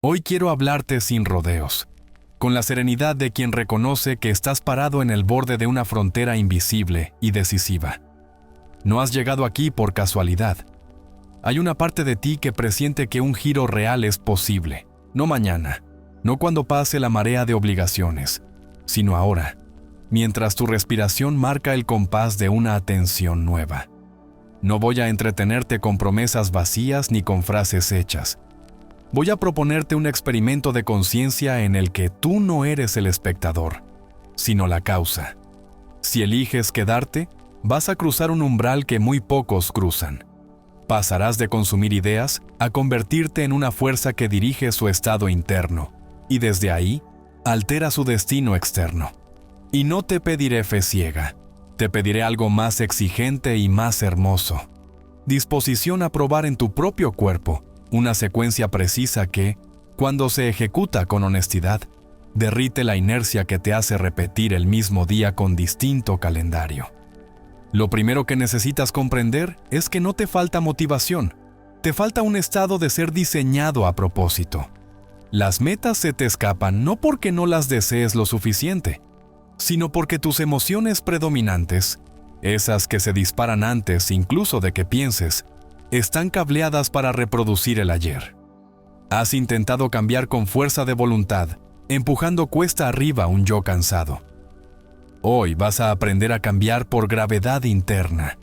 Hoy quiero hablarte sin rodeos, con la serenidad de quien reconoce que estás parado en el borde de una frontera invisible y decisiva. No has llegado aquí por casualidad. Hay una parte de ti que presiente que un giro real es posible, no mañana, no cuando pase la marea de obligaciones, sino ahora, mientras tu respiración marca el compás de una atención nueva. No voy a entretenerte con promesas vacías ni con frases hechas. Voy a proponerte un experimento de conciencia en el que tú no eres el espectador, sino la causa. Si eliges quedarte, vas a cruzar un umbral que muy pocos cruzan. Pasarás de consumir ideas a convertirte en una fuerza que dirige su estado interno, y desde ahí, altera su destino externo. Y no te pediré fe ciega, te pediré algo más exigente y más hermoso. Disposición a probar en tu propio cuerpo una secuencia precisa que, cuando se ejecuta con honestidad, derrite la inercia que te hace repetir el mismo día con distinto calendario. Lo primero que necesitas comprender es que no te falta motivación, te falta un estado de ser diseñado a propósito. Las metas se te escapan no porque no las desees lo suficiente, sino porque tus emociones predominantes, esas que se disparan antes incluso de que pienses, están cableadas para reproducir el ayer. Has intentado cambiar con fuerza de voluntad, empujando cuesta arriba un yo cansado. Hoy vas a aprender a cambiar por gravedad interna,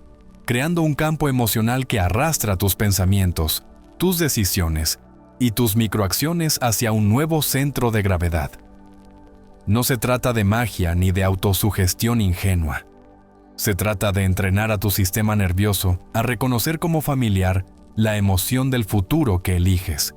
creando un campo emocional que arrastra tus pensamientos, tus decisiones y tus microacciones hacia un nuevo centro de gravedad. No se trata de magia ni de autosugestión ingenua. Se trata de entrenar a tu sistema nervioso a reconocer como familiar la emoción del futuro que eliges,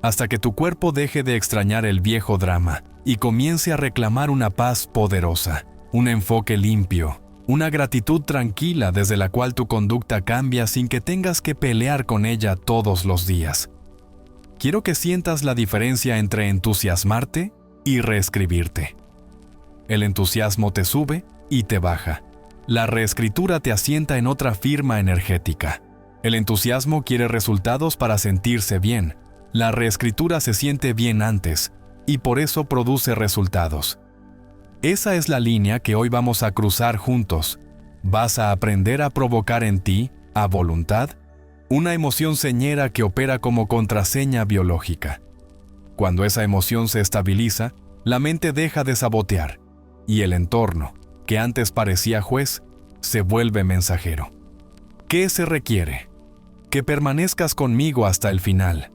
hasta que tu cuerpo deje de extrañar el viejo drama y comience a reclamar una paz poderosa, un enfoque limpio, una gratitud tranquila desde la cual tu conducta cambia sin que tengas que pelear con ella todos los días. Quiero que sientas la diferencia entre entusiasmarte y reescribirte. El entusiasmo te sube y te baja. La reescritura te asienta en otra firma energética. El entusiasmo quiere resultados para sentirse bien. La reescritura se siente bien antes y por eso produce resultados. Esa es la línea que hoy vamos a cruzar juntos. Vas a aprender a provocar en ti, a voluntad, una emoción señera que opera como contraseña biológica. Cuando esa emoción se estabiliza, la mente deja de sabotear y el entorno, que antes parecía juez, se vuelve mensajero. ¿Qué se requiere? Que permanezcas conmigo hasta el final,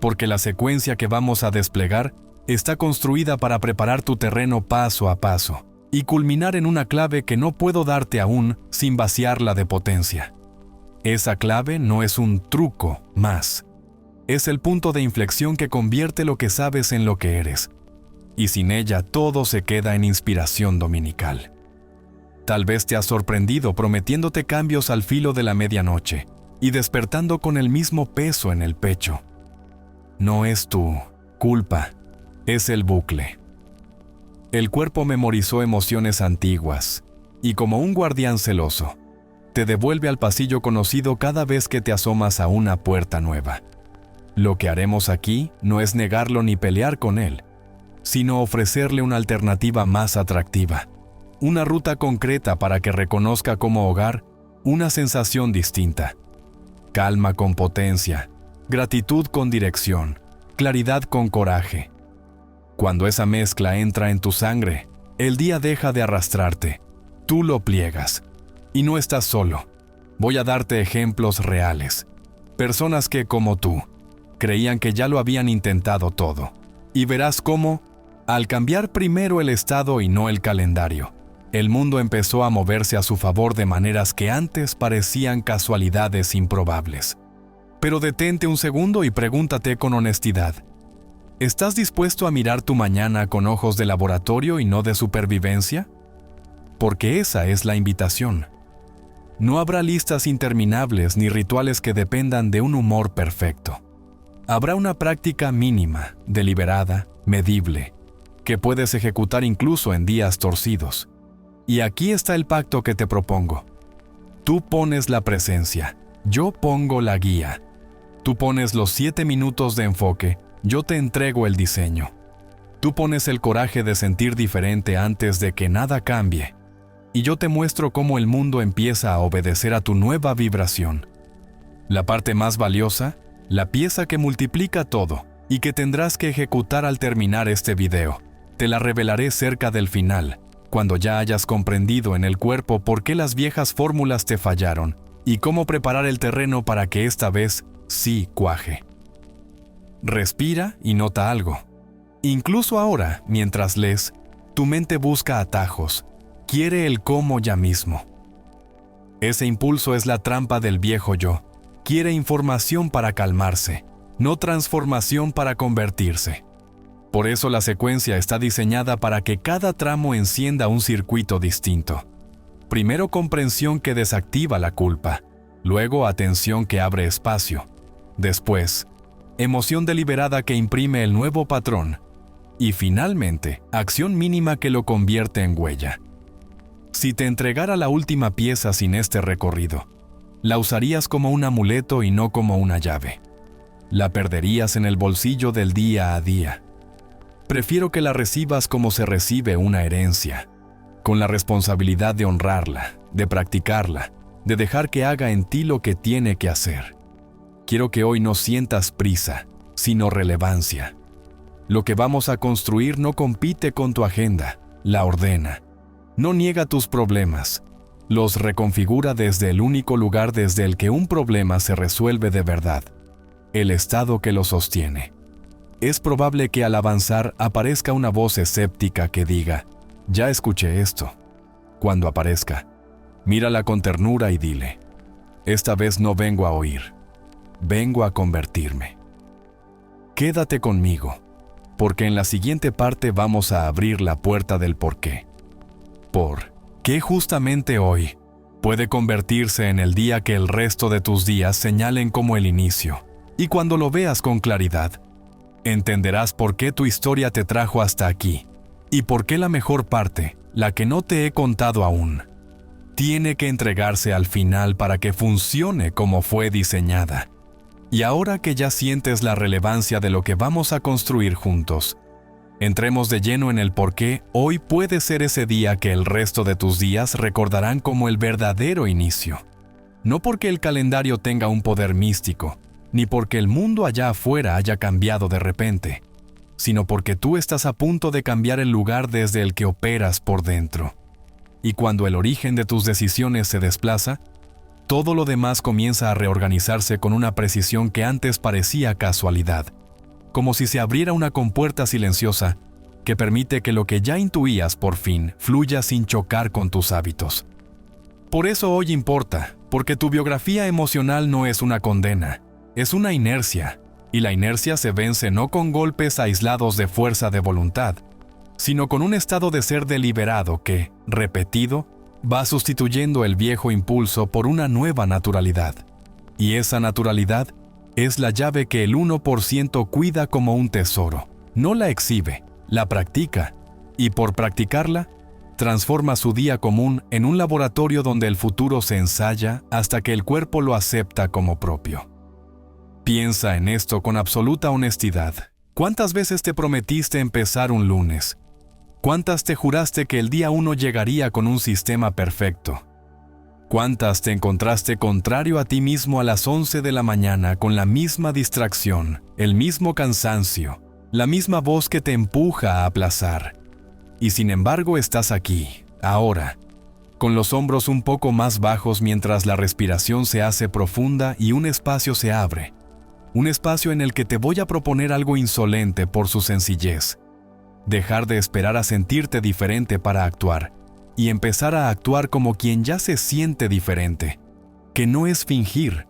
porque la secuencia que vamos a desplegar está construida para preparar tu terreno paso a paso y culminar en una clave que no puedo darte aún sin vaciarla de potencia. Esa clave no es un truco más. Es el punto de inflexión que convierte lo que sabes en lo que eres. Y sin ella todo se queda en inspiración dominical. Tal vez te has sorprendido prometiéndote cambios al filo de la medianoche y despertando con el mismo peso en el pecho. No es tu culpa, es el bucle. El cuerpo memorizó emociones antiguas y como un guardián celoso, te devuelve al pasillo conocido cada vez que te asomas a una puerta nueva. Lo que haremos aquí no es negarlo ni pelear con él, sino ofrecerle una alternativa más atractiva, una ruta concreta para que reconozca como hogar una sensación distinta. Calma con potencia, gratitud con dirección, claridad con coraje. Cuando esa mezcla entra en tu sangre, el día deja de arrastrarte, tú lo pliegas. Y no estás solo. Voy a darte ejemplos reales. Personas que, como tú, creían que ya lo habían intentado todo. Y verás cómo, al cambiar primero el estado y no el calendario, el mundo empezó a moverse a su favor de maneras que antes parecían casualidades improbables. Pero detente un segundo y pregúntate con honestidad. ¿Estás dispuesto a mirar tu mañana con ojos de laboratorio y no de supervivencia? Porque esa es la invitación. No habrá listas interminables ni rituales que dependan de un humor perfecto. Habrá una práctica mínima, deliberada, medible, que puedes ejecutar incluso en días torcidos. Y aquí está el pacto que te propongo. Tú pones la presencia, yo pongo la guía. Tú pones los 7 minutos de enfoque Yo te entrego el diseño. Tú pones el coraje de sentir diferente antes de que nada cambie. Y yo te muestro cómo el mundo empieza a obedecer a tu nueva vibración. La parte más valiosa, la pieza que multiplica todo y que tendrás que ejecutar al terminar este video, te la revelaré cerca del final, cuando ya hayas comprendido en el cuerpo por qué las viejas fórmulas te fallaron y cómo preparar el terreno para que esta vez sí cuaje. Respira y nota algo. Incluso ahora, mientras lees, tu mente busca atajos, quiere el cómo ya mismo. Ese impulso es la trampa del viejo yo. Quiere información para calmarse, no transformación para convertirse. Por eso la secuencia está diseñada para que cada tramo encienda un circuito distinto. Primero comprensión que desactiva la culpa, luego atención que abre espacio, después emoción deliberada que imprime el nuevo patrón y finalmente acción mínima que lo convierte en huella. Si te entregara la última pieza sin este recorrido, la usarías como un amuleto y no como una llave. La perderías en el bolsillo del día a día. Prefiero que la recibas como se recibe una herencia, con la responsabilidad de honrarla, de practicarla, de dejar que haga en ti lo que tiene que hacer. Quiero que hoy no sientas prisa, sino relevancia. Lo que vamos a construir no compite con tu agenda, la ordena. No niega tus problemas, los reconfigura desde el único lugar desde el que un problema se resuelve de verdad, el estado que lo sostiene. Es probable que al avanzar aparezca una voz escéptica que diga, ya escuché esto. Cuando aparezca, mírala con ternura y dile, esta vez no vengo a oír, vengo a convertirme. Quédate conmigo, porque en la siguiente parte vamos a abrir la puerta del porqué. ¿Por qué justamente hoy puede convertirse en el día que el resto de tus días señalen como el inicio? Y cuando lo veas con claridad, entenderás por qué tu historia te trajo hasta aquí y por qué la mejor parte, la que no te he contado aún, tiene que entregarse al final para que funcione como fue diseñada. Y ahora que ya sientes la relevancia de lo que vamos a construir juntos, entremos de lleno en el por qué hoy puede ser ese día que el resto de tus días recordarán como el verdadero inicio. No porque el calendario tenga un poder místico, ni porque el mundo allá afuera haya cambiado de repente, sino porque tú estás a punto de cambiar el lugar desde el que operas por dentro. Y cuando el origen de tus decisiones se desplaza, todo lo demás comienza a reorganizarse con una precisión que antes parecía casualidad, como si se abriera una compuerta silenciosa que permite que lo que ya intuías por fin fluya sin chocar con tus hábitos. Por eso hoy importa, porque tu biografía emocional no es una condena, es una inercia, y la inercia se vence no con golpes aislados de fuerza de voluntad, sino con un estado de ser deliberado que, repetido, va sustituyendo el viejo impulso por una nueva naturalidad. Y esa naturalidad es la llave que el 1% cuida como un tesoro. No la exhibe, la practica, y por practicarla, transforma su día común en un laboratorio donde el futuro se ensaya hasta que el cuerpo lo acepta como propio. Piensa en esto con absoluta honestidad. ¿Cuántas veces te prometiste empezar un lunes? ¿Cuántas te juraste que el día 1 llegaría con un sistema perfecto? ¿Cuántas te encontraste contrario a ti mismo a las 11 de la mañana con la misma distracción, el mismo cansancio, la misma voz que te empuja a aplazar? Y sin embargo estás aquí, ahora, con los hombros un poco más bajos mientras la respiración se hace profunda y un espacio se abre. Un espacio en el que te voy a proponer algo insolente por su sencillez. Dejar de esperar a sentirte diferente para actuar y empezar a actuar como quien ya se siente diferente, que no es fingir,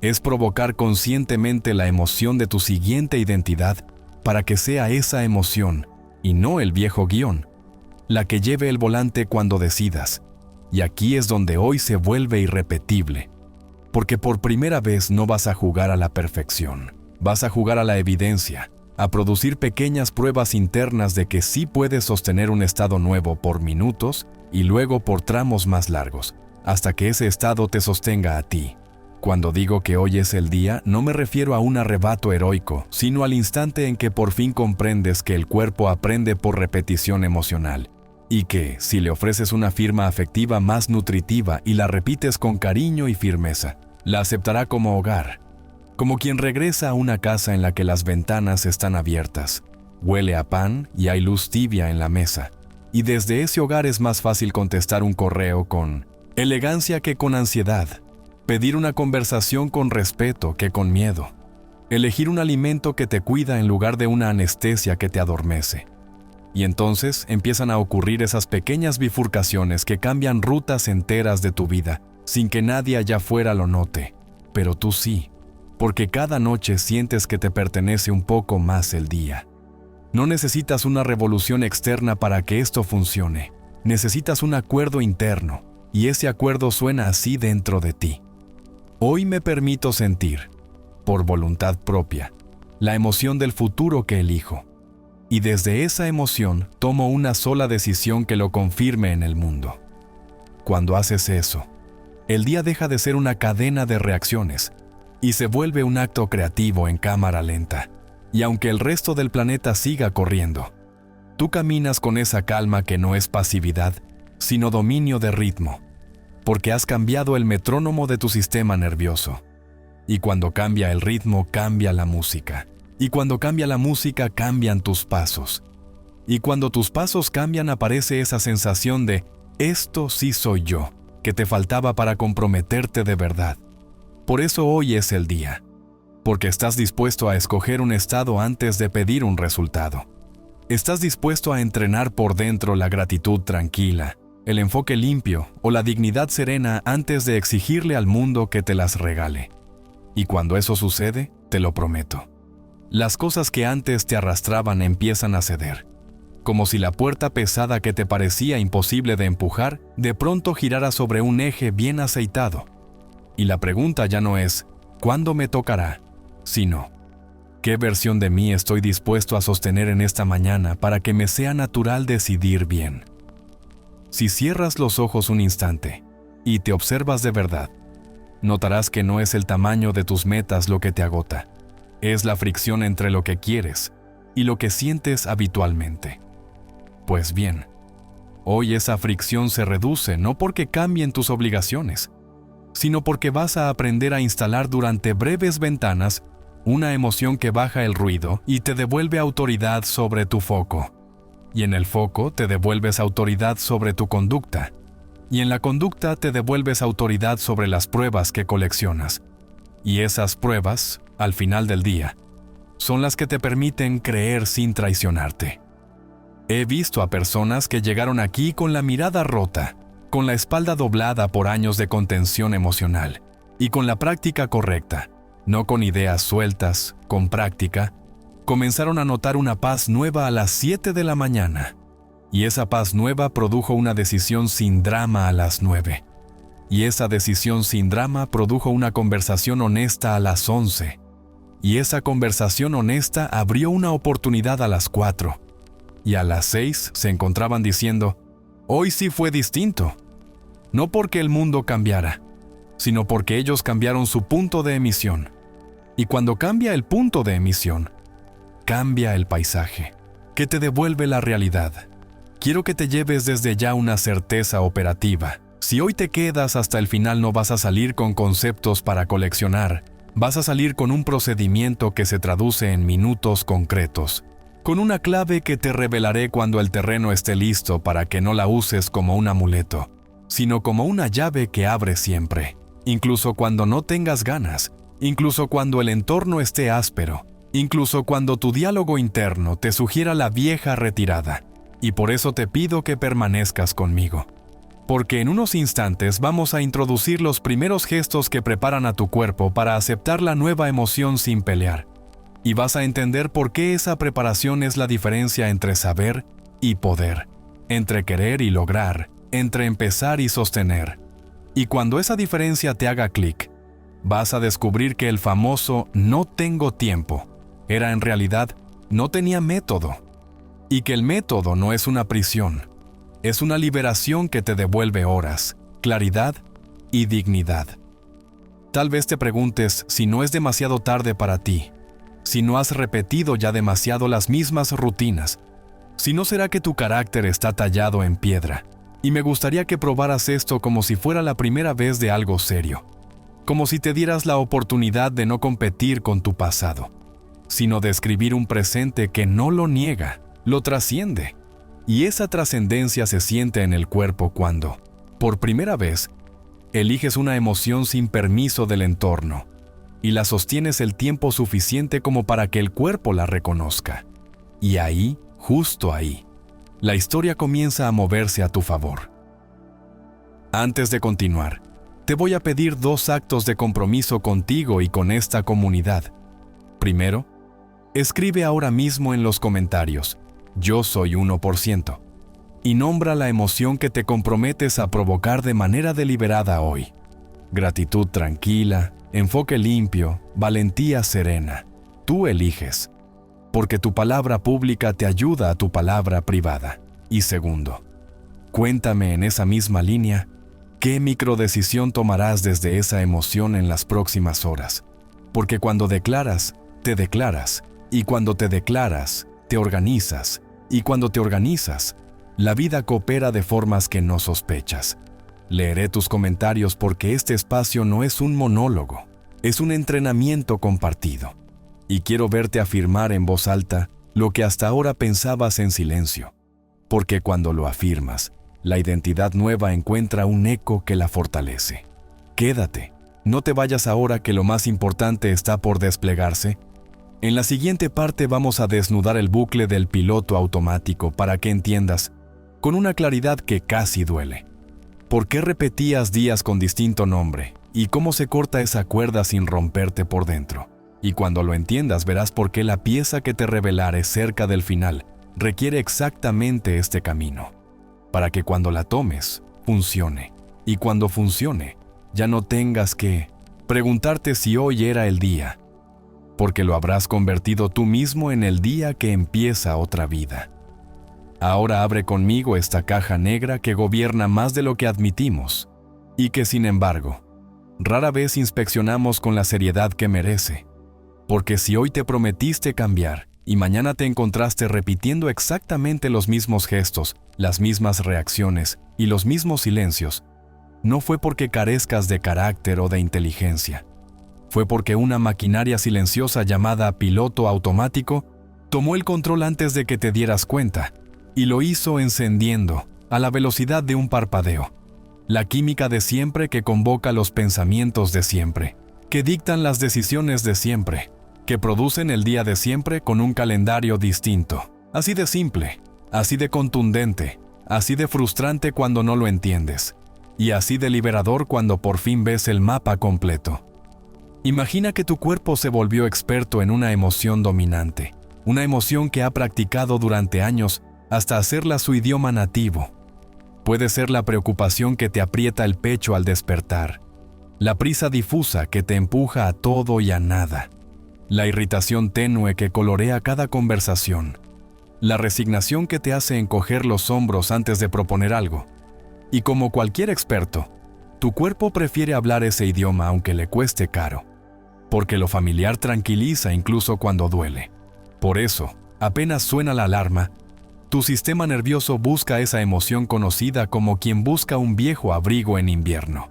es provocar conscientemente la emoción de tu siguiente identidad para que sea esa emoción, y no el viejo guión, la que lleve el volante cuando decidas. Y aquí es donde hoy se vuelve irrepetible, porque por primera vez no vas a jugar a la perfección, vas a jugar a la evidencia, a producir pequeñas pruebas internas de que sí puedes sostener un estado nuevo por minutos y luego por tramos más largos, hasta que ese estado te sostenga a ti. Cuando digo que hoy es el día, no me refiero a un arrebato heroico, sino al instante en que por fin comprendes que el cuerpo aprende por repetición emocional, y que, si le ofreces una firma afectiva más nutritiva y la repites con cariño y firmeza, la aceptará como hogar, como quien regresa a una casa en la que las ventanas están abiertas, huele a pan y hay luz tibia en la mesa, y desde ese hogar es más fácil contestar un correo con elegancia que con ansiedad, pedir una conversación con respeto que con miedo, elegir un alimento que te cuida en lugar de una anestesia que te adormece. Y entonces empiezan a ocurrir esas pequeñas bifurcaciones que cambian rutas enteras de tu vida, sin que nadie allá afuera lo note, pero tú sí, porque cada noche sientes que te pertenece un poco más el día. No necesitas una revolución externa para que esto funcione, necesitas un acuerdo interno, y ese acuerdo suena así dentro de ti. Hoy me permito sentir, por voluntad propia, la emoción del futuro que elijo, y desde esa emoción tomo una sola decisión que lo confirme en el mundo. Cuando haces eso, el día deja de ser una cadena de reacciones y se vuelve un acto creativo en cámara lenta, y aunque el resto del planeta siga corriendo, tú caminas con esa calma que no es pasividad, sino dominio de ritmo, porque has cambiado el metrónomo de tu sistema nervioso. Y cuando cambia el ritmo, cambia la música. Y cuando cambia la música, cambian tus pasos. Y cuando tus pasos cambian, aparece esa sensación de «esto sí soy yo», que te faltaba para comprometerte de verdad. Por eso hoy es el día, porque estás dispuesto a escoger un estado antes de pedir un resultado. Estás dispuesto a entrenar por dentro la gratitud tranquila, el enfoque limpio o la dignidad serena antes de exigirle al mundo que te las regale. Y cuando eso sucede, te lo prometo, las cosas que antes te arrastraban empiezan a ceder, como si la puerta pesada que te parecía imposible de empujar, de pronto girara sobre un eje bien aceitado. Y la pregunta ya no es ¿cuándo me tocará?, sino ¿qué versión de mí estoy dispuesto a sostener en esta mañana para que me sea natural decidir bien? Si cierras los ojos un instante y te observas de verdad, notarás que no es el tamaño de tus metas lo que te agota, es la fricción entre lo que quieres y lo que sientes habitualmente. Pues bien, hoy esa fricción se reduce no porque cambien tus obligaciones, sino porque vas a aprender a instalar durante breves ventanas una emoción que baja el ruido y te devuelve autoridad sobre tu foco. Y en el foco te devuelves autoridad sobre tu conducta. Y en la conducta te devuelves autoridad sobre las pruebas que coleccionas. Y esas pruebas, al final del día, son las que te permiten creer sin traicionarte. He visto a personas que llegaron aquí con la mirada rota, con la espalda doblada por años de contención emocional, y con la práctica correcta, no con ideas sueltas, con práctica, comenzaron a notar una paz nueva a las 7 de la mañana. Y esa paz nueva produjo una decisión sin drama a las 9. Y esa decisión sin drama produjo una conversación honesta a las 11. Y esa conversación honesta abrió una oportunidad a las 4. Y a las 6 se encontraban diciendo, hoy sí fue distinto. No porque el mundo cambiara, sino porque ellos cambiaron su punto de emisión. Y cuando cambia el punto de emisión, cambia el paisaje, que te devuelve la realidad. Quiero que te lleves desde ya una certeza operativa. Si hoy te quedas hasta el final no vas a salir con conceptos para coleccionar, vas a salir con un procedimiento que se traduce en minutos concretos, con una clave que te revelaré cuando el terreno esté listo para que no la uses como un amuleto, sino como una llave que abre siempre, incluso cuando no tengas ganas, incluso cuando el entorno esté áspero, incluso cuando tu diálogo interno te sugiera la vieja retirada. Y por eso te pido que permanezcas conmigo, porque en unos instantes vamos a introducir los primeros gestos que preparan a tu cuerpo para aceptar la nueva emoción sin pelear. Y vas a entender por qué esa preparación es la diferencia entre saber y poder, entre querer y lograr, entre empezar y sostener. Y cuando esa diferencia te haga clic, vas a descubrir que el famoso «no tengo tiempo» era en realidad «no tenía método». Y que el método no es una prisión, es una liberación que te devuelve horas, claridad y dignidad. Tal vez te preguntes si no es demasiado tarde para ti, si no has repetido ya demasiado las mismas rutinas, si no será que tu carácter está tallado en piedra. Y me gustaría que probaras esto como si fuera la primera vez de algo serio, como si te dieras la oportunidad de no competir con tu pasado, sino de escribir un presente que no lo niega, lo trasciende. Y esa trascendencia se siente en el cuerpo cuando, por primera vez, eliges una emoción sin permiso del entorno y la sostienes el tiempo suficiente como para que el cuerpo la reconozca. Y ahí, justo ahí, la historia comienza a moverse a tu favor. Antes de continuar, te voy a pedir 2 actos de compromiso contigo y con esta comunidad. Primero, escribe ahora mismo en los comentarios, yo soy 1%, y nombra la emoción que te comprometes a provocar de manera deliberada hoy. Gratitud tranquila, enfoque limpio, valentía serena. Tú eliges, porque tu palabra pública te ayuda a tu palabra privada. Y segundo, cuéntame en esa misma línea qué microdecisión tomarás desde esa emoción en las próximas horas. Porque cuando declaras, te declaras, y cuando te declaras, te organizas, y cuando te organizas, la vida coopera de formas que no sospechas. Leeré tus comentarios porque este espacio no es un monólogo, es un entrenamiento compartido. Y quiero verte afirmar en voz alta lo que hasta ahora pensabas en silencio. Porque cuando lo afirmas, la identidad nueva encuentra un eco que la fortalece. Quédate, no te vayas ahora que lo más importante está por desplegarse. En la siguiente parte vamos a desnudar el bucle del piloto automático para que entiendas, con una claridad que casi duele, por qué repetías días con distinto nombre y cómo se corta esa cuerda sin romperte por dentro. Y cuando lo entiendas verás por qué la pieza que te revelaré cerca del final requiere exactamente este camino, para que cuando la tomes, funcione. Y cuando funcione, ya no tengas que preguntarte si hoy era el día, porque lo habrás convertido tú mismo en el día que empieza otra vida. Ahora abre conmigo esta caja negra que gobierna más de lo que admitimos y que, sin embargo, rara vez inspeccionamos con la seriedad que merece. Porque si hoy te prometiste cambiar y mañana te encontraste repitiendo exactamente los mismos gestos, las mismas reacciones y los mismos silencios, no fue porque carezcas de carácter o de inteligencia. Fue porque una maquinaria silenciosa llamada piloto automático tomó el control antes de que te dieras cuenta y lo hizo encendiendo a la velocidad de un parpadeo. La química de siempre que convoca los pensamientos de siempre, que dictan las decisiones de siempre, que producen el día de siempre con un calendario distinto. Así de simple, así de contundente, así de frustrante cuando no lo entiendes, y así de liberador cuando por fin ves el mapa completo. Imagina que tu cuerpo se volvió experto en una emoción dominante, una emoción que ha practicado durante años hasta hacerla su idioma nativo. Puede ser la preocupación que te aprieta el pecho al despertar, la prisa difusa que te empuja a todo y a nada, la irritación tenue que colorea cada conversación, la resignación que te hace encoger los hombros antes de proponer algo. Y como cualquier experto, tu cuerpo prefiere hablar ese idioma aunque le cueste caro, porque lo familiar tranquiliza incluso cuando duele. Por eso, apenas suena la alarma, tu sistema nervioso busca esa emoción conocida como quien busca un viejo abrigo en invierno.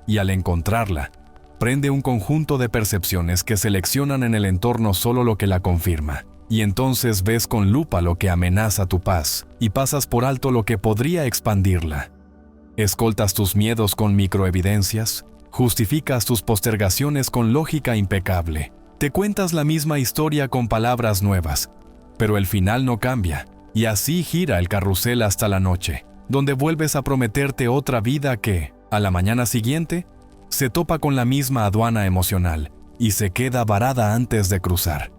Y al encontrarla, prende un conjunto de percepciones que seleccionan en el entorno solo lo que la confirma. Y entonces ves con lupa lo que amenaza tu paz y pasas por alto lo que podría expandirla. Escoltas tus miedos con microevidencias, justificas tus postergaciones con lógica impecable. Te cuentas la misma historia con palabras nuevas, pero el final no cambia. Y así gira el carrusel hasta la noche, donde vuelves a prometerte otra vida que, a la mañana siguiente, se topa con la misma aduana emocional y se queda varada antes de cruzar.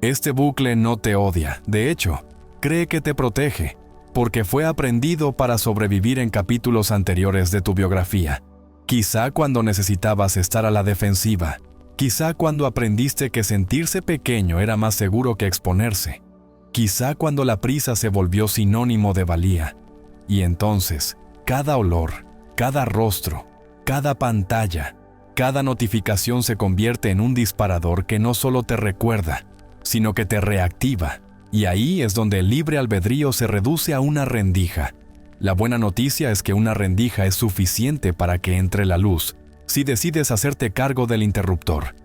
Este bucle no te odia, de hecho, cree que te protege, porque fue aprendido para sobrevivir en capítulos anteriores de tu biografía. Quizá cuando necesitabas estar a la defensiva, quizá cuando aprendiste que sentirse pequeño era más seguro que exponerse. Quizá cuando la prisa se volvió sinónimo de valía. Y entonces, cada olor, cada rostro, cada pantalla, Cada notificación se convierte en un disparador que no solo te recuerda, sino que te reactiva. Y ahí es donde el libre albedrío se reduce a una rendija. La buena noticia es que una rendija es suficiente para que entre la luz, si decides hacerte cargo del interruptor.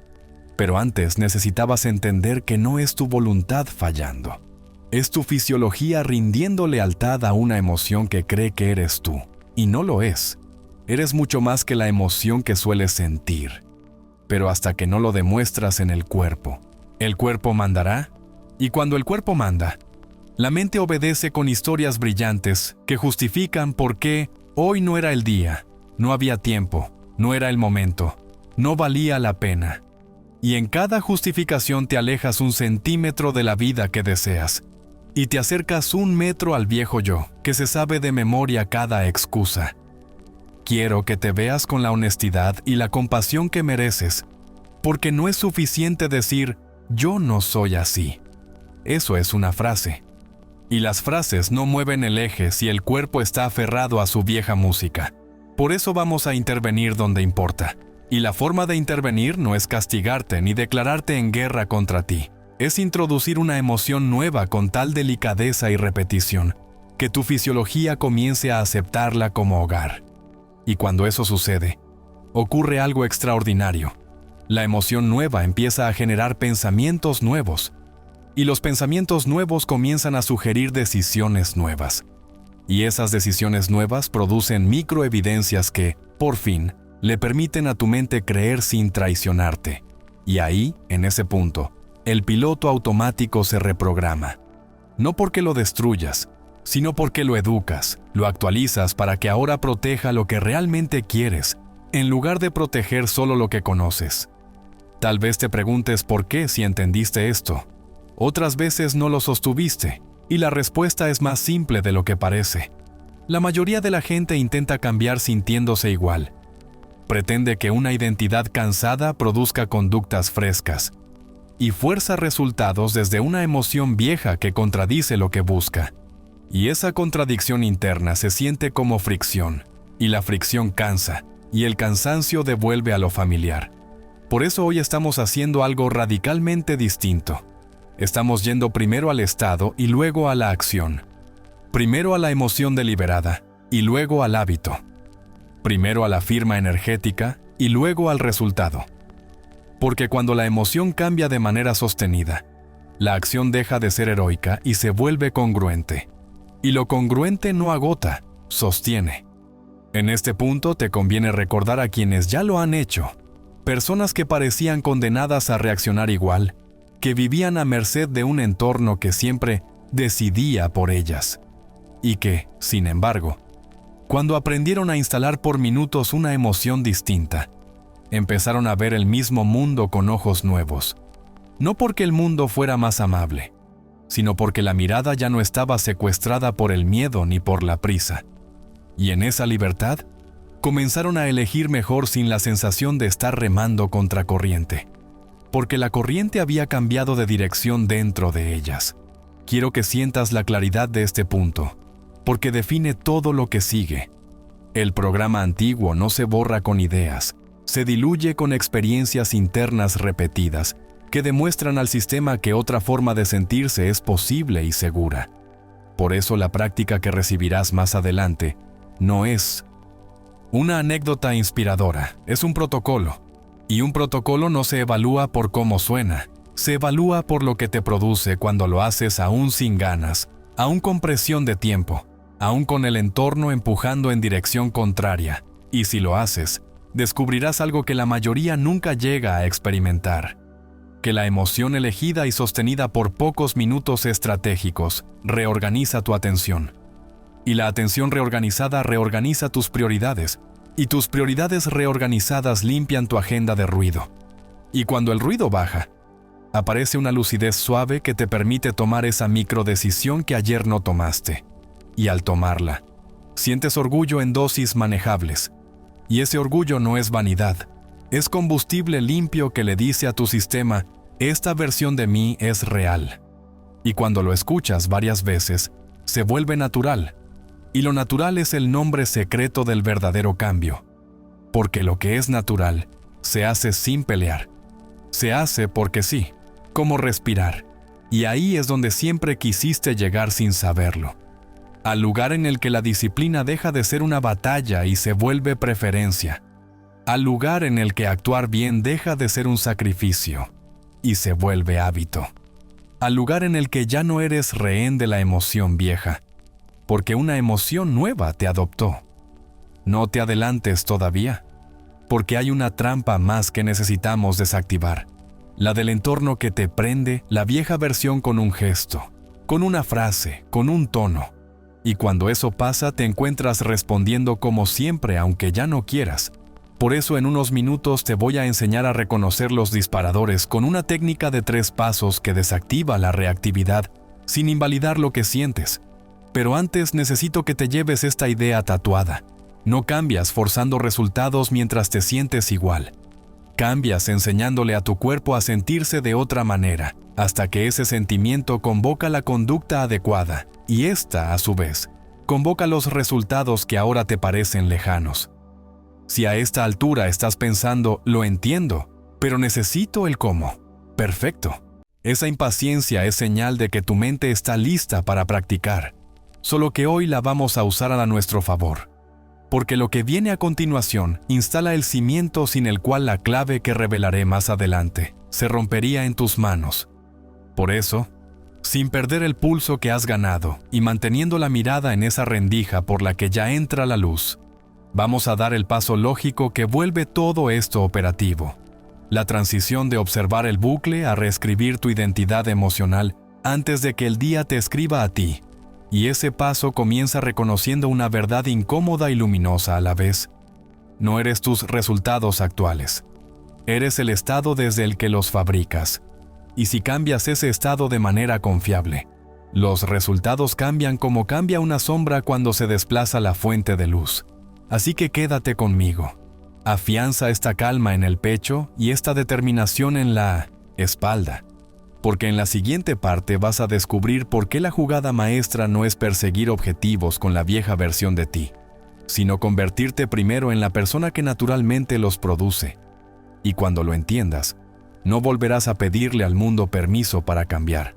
Pero antes necesitabas entender que no es tu voluntad fallando. Es tu fisiología rindiendo lealtad a una emoción que cree que eres tú. Y no lo es. Eres mucho más que la emoción que sueles sentir. Pero hasta que no lo demuestras en el cuerpo mandará. Y cuando el cuerpo manda, la mente obedece con historias brillantes que justifican por qué hoy no era el día, no había tiempo, no era el momento, no valía la pena. Y en cada justificación te alejas 1 centímetro de la vida que deseas y te acercas 1 metro al viejo yo, que se sabe de memoria cada excusa. Quiero que te veas con la honestidad y la compasión que mereces, porque no es suficiente decir «yo no soy así». Eso es una frase. Y las frases no mueven el eje si el cuerpo está aferrado a su vieja música. Por eso vamos a intervenir donde importa. Y la forma de intervenir no es castigarte ni declararte en guerra contra ti. Es introducir una emoción nueva con tal delicadeza y repetición, que tu fisiología comience a aceptarla como hogar. Y cuando eso sucede, ocurre algo extraordinario. La emoción nueva empieza a generar pensamientos nuevos, y los pensamientos nuevos comienzan a sugerir decisiones nuevas. Y esas decisiones nuevas producen microevidencias que, por fin, le permiten a tu mente creer sin traicionarte. Y ahí, en ese punto, el piloto automático se reprograma. No porque lo destruyas, sino porque lo educas, lo actualizas para que ahora proteja lo que realmente quieres, en lugar de proteger solo lo que conoces. Tal vez te preguntes por qué si entendiste esto. Otras veces no lo sostuviste, y la respuesta es más simple de lo que parece. La mayoría de la gente intenta cambiar sintiéndose igual. Pretende que una identidad cansada produzca conductas frescas, y fuerza resultados desde una emoción vieja que contradice lo que busca. Y esa contradicción interna se siente como fricción, y la fricción cansa, y el cansancio devuelve a lo familiar. Por eso hoy estamos haciendo algo radicalmente distinto. Estamos yendo primero al estado y luego a la acción. Primero a la emoción deliberada y luego al hábito. Primero a la firma energética y luego al resultado. Porque cuando la emoción cambia de manera sostenida, la acción deja de ser heroica y se vuelve congruente. Y lo congruente no agota, sostiene. En este punto te conviene recordar a quienes ya lo han hecho. Personas que parecían condenadas a reaccionar igual, que vivían a merced de un entorno que siempre decidía por ellas. Y que, sin embargo, cuando aprendieron a instalar por minutos una emoción distinta, empezaron a ver el mismo mundo con ojos nuevos. No porque el mundo fuera más amable, sino porque la mirada ya no estaba secuestrada por el miedo ni por la prisa. Y en esa libertad, comenzaron a elegir mejor sin la sensación de estar remando contra corriente, porque la corriente había cambiado de dirección dentro de ellas. Quiero que sientas la claridad de este punto, porque define todo lo que sigue. El programa antiguo no se borra con ideas, se diluye con experiencias internas repetidas que demuestran al sistema que otra forma de sentirse es posible y segura. Por eso la práctica que recibirás más adelante no es una anécdota inspiradora, es un protocolo. Y un protocolo no se evalúa por cómo suena, se evalúa por lo que te produce cuando lo haces aún sin ganas, aún con presión de tiempo, aún con el entorno empujando en dirección contraria. Y si lo haces, descubrirás algo que la mayoría nunca llega a experimentar. Que la emoción elegida y sostenida por pocos minutos estratégicos reorganiza tu atención. Y la atención reorganizada reorganiza tus prioridades, y tus prioridades reorganizadas limpian tu agenda de ruido. Y cuando el ruido baja, aparece una lucidez suave que te permite tomar esa microdecisión que ayer no tomaste. Y al tomarla, sientes orgullo en dosis manejables. Y ese orgullo no es vanidad, es combustible limpio que le dice a tu sistema, esta versión de mí es real. Y cuando lo escuchas varias veces, se vuelve natural. Y lo natural es el nombre secreto del verdadero cambio. Porque lo que es natural se hace sin pelear. Se hace porque sí, como respirar. Y ahí es donde siempre quisiste llegar sin saberlo. Al lugar en el que la disciplina deja de ser una batalla y se vuelve preferencia. Al lugar en el que actuar bien deja de ser un sacrificio y se vuelve hábito. Al lugar en el que ya no eres rehén de la emoción vieja, porque una emoción nueva te adoptó. No te adelantes todavía, porque hay una trampa más que necesitamos desactivar. La del entorno que te prende la vieja versión con un gesto, con una frase, con un tono. Y cuando eso pasa te encuentras respondiendo como siempre aunque ya no quieras. Por eso en unos minutos te voy a enseñar a reconocer los disparadores con una técnica de 3 pasos que desactiva la reactividad sin invalidar lo que sientes. Pero antes necesito que te lleves esta idea tatuada. No cambias forzando resultados mientras te sientes igual. Cambias enseñándole a tu cuerpo a sentirse de otra manera, hasta que ese sentimiento convoca la conducta adecuada, y esta, a su vez, convoca los resultados que ahora te parecen lejanos. Si a esta altura estás pensando, lo entiendo, pero necesito el cómo. Perfecto. Esa impaciencia es señal de que tu mente está lista para practicar, solo que hoy la vamos a usar a nuestro favor. Porque lo que viene a continuación instala el cimiento sin el cual la clave que revelaré más adelante se rompería en tus manos. Por eso, sin perder el pulso que has ganado y manteniendo la mirada en esa rendija por la que ya entra la luz, vamos a dar el paso lógico que vuelve todo esto operativo. La transición de observar el bucle a reescribir tu identidad emocional antes de que el día te escriba a ti. Y ese paso comienza reconociendo una verdad incómoda y luminosa a la vez. No eres tus resultados actuales. Eres el estado desde el que los fabricas. Y si cambias ese estado de manera confiable, los resultados cambian como cambia una sombra cuando se desplaza la fuente de luz. Así que quédate conmigo. Afianza esta calma en el pecho y esta determinación en la espalda. Porque en la siguiente parte vas a descubrir por qué la jugada maestra no es perseguir objetivos con la vieja versión de ti, sino convertirte primero en la persona que naturalmente los produce. Y cuando lo entiendas, no volverás a pedirle al mundo permiso para cambiar.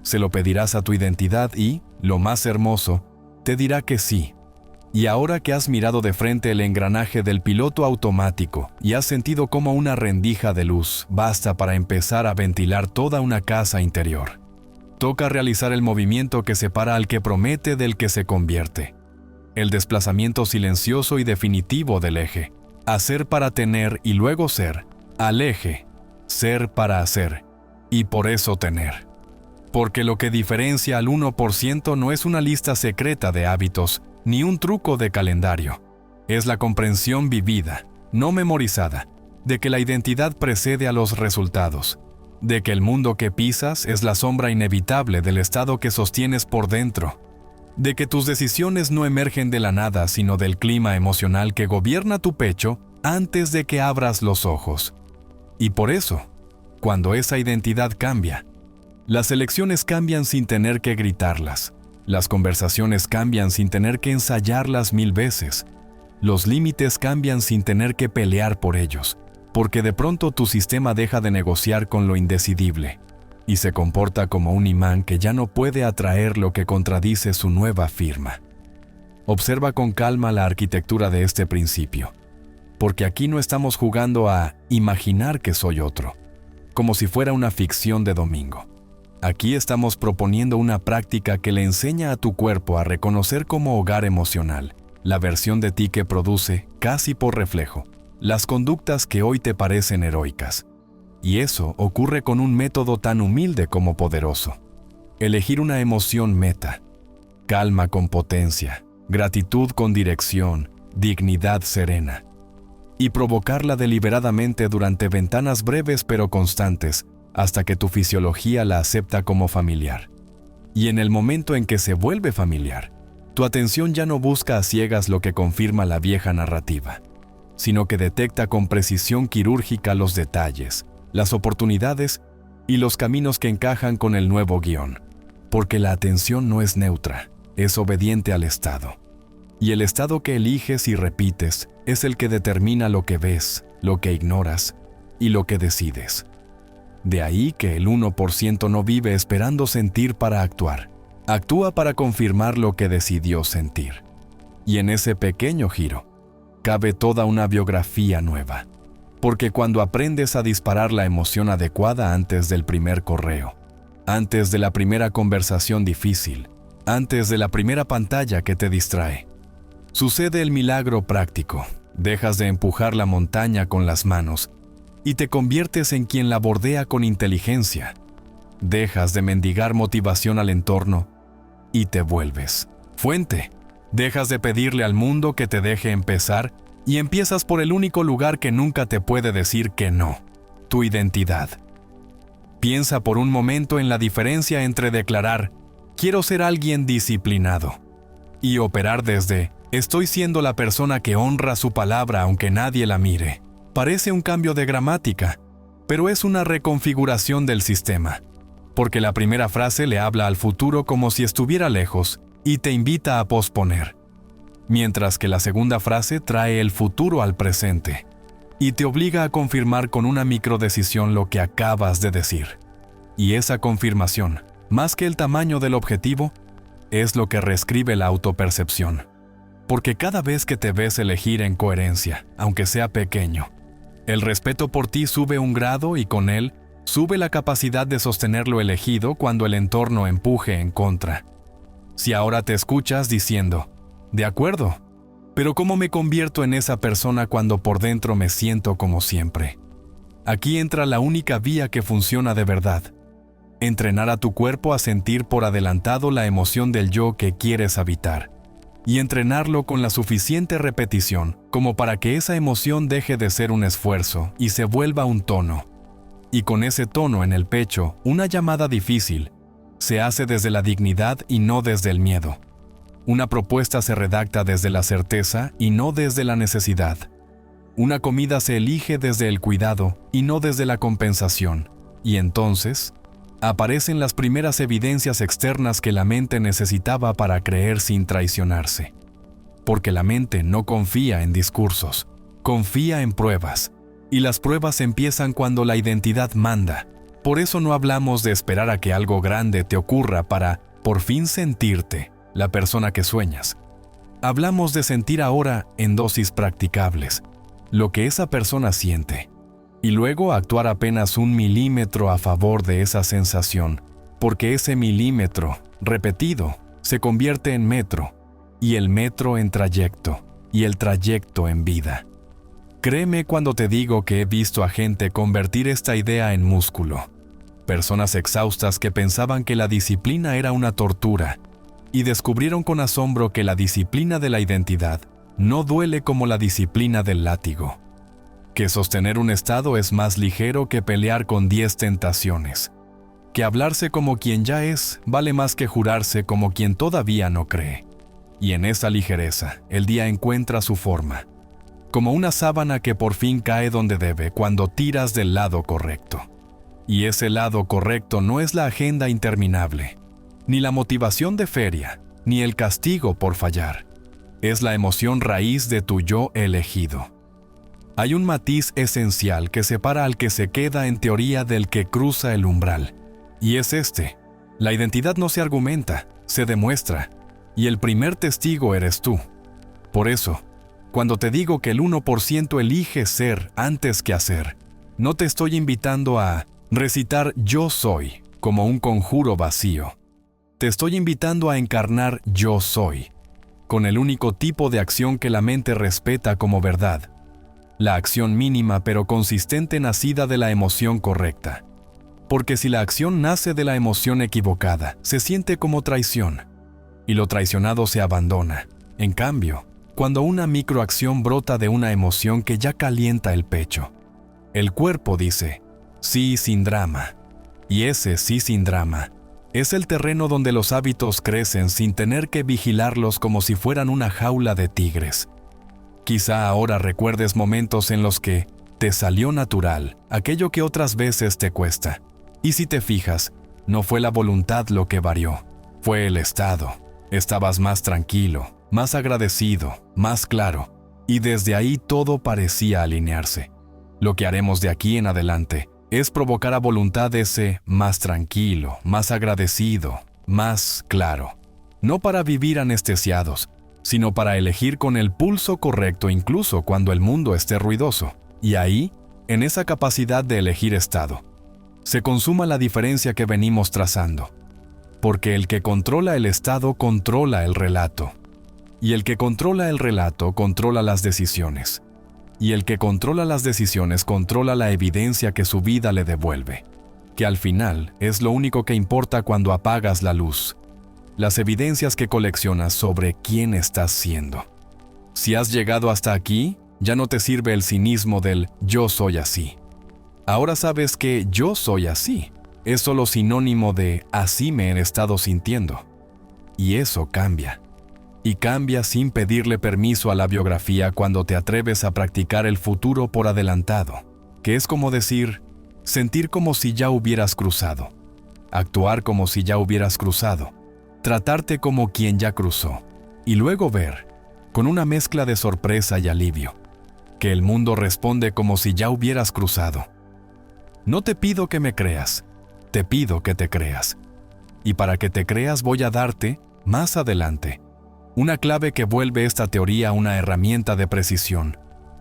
Se lo pedirás a tu identidad y, lo más hermoso, te dirá que sí. Y ahora que has mirado de frente el engranaje del piloto automático y has sentido como una rendija de luz basta para empezar a ventilar toda una casa interior. Toca realizar el movimiento que separa al que promete del que se convierte. El desplazamiento silencioso y definitivo del eje. Hacer para tener y luego ser. Al eje. Ser para hacer. Y por eso tener. Porque lo que diferencia al 1% no es una lista secreta de hábitos, ni un truco de calendario. Es la comprensión vivida, no memorizada, de que la identidad precede a los resultados, de que el mundo que pisas es la sombra inevitable del estado que sostienes por dentro, de que tus decisiones no emergen de la nada, sino del clima emocional que gobierna tu pecho antes de que abras los ojos. Y por eso, cuando esa identidad cambia, las elecciones cambian sin tener que gritarlas. Las conversaciones cambian sin tener que ensayarlas 1000 veces. Los límites cambian sin tener que pelear por ellos, porque de pronto tu sistema deja de negociar con lo indecidible y se comporta como un imán que ya no puede atraer lo que contradice su nueva firma. Observa con calma la arquitectura de este principio, porque aquí no estamos jugando a imaginar que soy otro, como si fuera una ficción de domingo. Aquí estamos proponiendo una práctica que le enseña a tu cuerpo a reconocer como hogar emocional, la versión de ti que produce, casi por reflejo, las conductas que hoy te parecen heroicas. Y eso ocurre con un método tan humilde como poderoso. Elegir una emoción meta, calma con potencia, gratitud con dirección, dignidad serena. Y provocarla deliberadamente durante ventanas breves pero constantes, hasta que tu fisiología la acepta como familiar. Y en el momento en que se vuelve familiar, tu atención ya no busca a ciegas lo que confirma la vieja narrativa, sino que detecta con precisión quirúrgica los detalles, las oportunidades y los caminos que encajan con el nuevo guión, porque la atención no es neutra, es obediente al estado. Y el estado que eliges y repites es el que determina lo que ves, lo que ignoras y lo que decides. De ahí que el 1% no vive esperando sentir para actuar. Actúa para confirmar lo que decidió sentir. Y en ese pequeño giro, cabe toda una biografía nueva. Porque cuando aprendes a disparar la emoción adecuada antes del primer correo, antes de la primera conversación difícil, antes de la primera pantalla que te distrae, sucede el milagro práctico. Dejas de empujar la montaña con las manos y te conviertes en quien la bordea con inteligencia. Dejas de mendigar motivación al entorno y te vuelves fuente. Dejas de pedirle al mundo que te deje empezar y empiezas por el único lugar que nunca te puede decir que no, tu identidad. Piensa por un momento en la diferencia entre declarar «quiero ser alguien disciplinado» y operar desde «estoy siendo la persona que honra su palabra aunque nadie la mire». Parece un cambio de gramática, pero es una reconfiguración del sistema, porque la primera frase le habla al futuro como si estuviera lejos y te invita a posponer, mientras que la segunda frase trae el futuro al presente y te obliga a confirmar con una microdecisión lo que acabas de decir. Y esa confirmación, más que el tamaño del objetivo, es lo que reescribe la autopercepción. Porque cada vez que te ves elegir en coherencia, aunque sea pequeño, el respeto por ti sube un grado y con él sube la capacidad de sostener lo elegido cuando el entorno empuje en contra. Si ahora te escuchas diciendo, de acuerdo, pero ¿cómo me convierto en esa persona cuando por dentro me siento como siempre? Aquí entra la única vía que funciona de verdad. Entrenar a tu cuerpo a sentir por adelantado la emoción del yo que quieres habitar. Y entrenarlo con la suficiente repetición como para que esa emoción deje de ser un esfuerzo y se vuelva un tono. Y con ese tono en el pecho, una llamada difícil, se hace desde la dignidad y no desde el miedo. Una propuesta se redacta desde la certeza y no desde la necesidad. Una comida se elige desde el cuidado y no desde la compensación. Y entonces, aparecen las primeras evidencias externas que la mente necesitaba para creer sin traicionarse. Porque la mente no confía en discursos, confía en pruebas. Y las pruebas empiezan cuando la identidad manda. Por eso no hablamos de esperar a que algo grande te ocurra para, por fin, sentirte la persona que sueñas. Hablamos de sentir ahora, en dosis practicables, lo que esa persona siente. Y luego actuar apenas 1 milímetro a favor de esa sensación, porque ese milímetro, repetido, se convierte en metro, y el metro en trayecto, y el trayecto en vida. Créeme cuando te digo que he visto a gente convertir esta idea en músculo. Personas exhaustas que pensaban que la disciplina era una tortura, y descubrieron con asombro que la disciplina de la identidad no duele como la disciplina del látigo. Que sostener un estado es más ligero que pelear con 10 tentaciones. Que hablarse como quien ya es vale más que jurarse como quien todavía no cree. Y en esa ligereza, el día encuentra su forma. Como una sábana que por fin cae donde debe cuando tiras del lado correcto. Y ese lado correcto no es la agenda interminable, ni la motivación de feria, ni el castigo por fallar. Es la emoción raíz de tu yo elegido. Hay un matiz esencial que separa al que se queda en teoría del que cruza el umbral. Y es este: la identidad no se argumenta, se demuestra. Y el primer testigo eres tú. Por eso, cuando te digo que el 1% elige ser antes que hacer, no te estoy invitando a recitar yo soy como un conjuro vacío. Te estoy invitando a encarnar yo soy, con el único tipo de acción que la mente respeta como verdad. La acción mínima pero consistente nacida de la emoción correcta. Porque si la acción nace de la emoción equivocada, se siente como traición, y lo traicionado se abandona. En cambio, cuando una microacción brota de una emoción que ya calienta el pecho, el cuerpo dice, sí sin drama. Y ese sí sin drama es el terreno donde los hábitos crecen sin tener que vigilarlos como si fueran una jaula de tigres. Quizá ahora recuerdes momentos en los que te salió natural aquello que otras veces te cuesta. Y si te fijas, no fue la voluntad lo que varió, fue el estado. Estabas más tranquilo, más agradecido, más claro, y desde ahí todo parecía alinearse. Lo que haremos de aquí en adelante es provocar a voluntad ese más tranquilo, más agradecido, más claro. No para vivir anestesiados, sino para elegir con el pulso correcto incluso cuando el mundo esté ruidoso. Y ahí, en esa capacidad de elegir estado, se consuma la diferencia que venimos trazando. Porque el que controla el estado controla el relato. Y el que controla el relato controla las decisiones. Y el que controla las decisiones controla la evidencia que su vida le devuelve. Que al final es lo único que importa cuando apagas la luz. Las evidencias que coleccionas sobre quién estás siendo. Si has llegado hasta aquí, ya no te sirve el cinismo del yo soy así. Ahora sabes que yo soy así. Es solo sinónimo de así me he estado sintiendo. Y eso cambia. Y cambia sin pedirle permiso a la biografía cuando te atreves a practicar el futuro por adelantado, que es como decir, sentir como si ya hubieras cruzado, actuar como si ya hubieras cruzado, tratarte como quien ya cruzó, y luego ver, con una mezcla de sorpresa y alivio, que el mundo responde como si ya hubieras cruzado. No te pido que me creas, te pido que te creas. Y para que te creas voy a darte, más adelante, una clave que vuelve esta teoría una herramienta de precisión.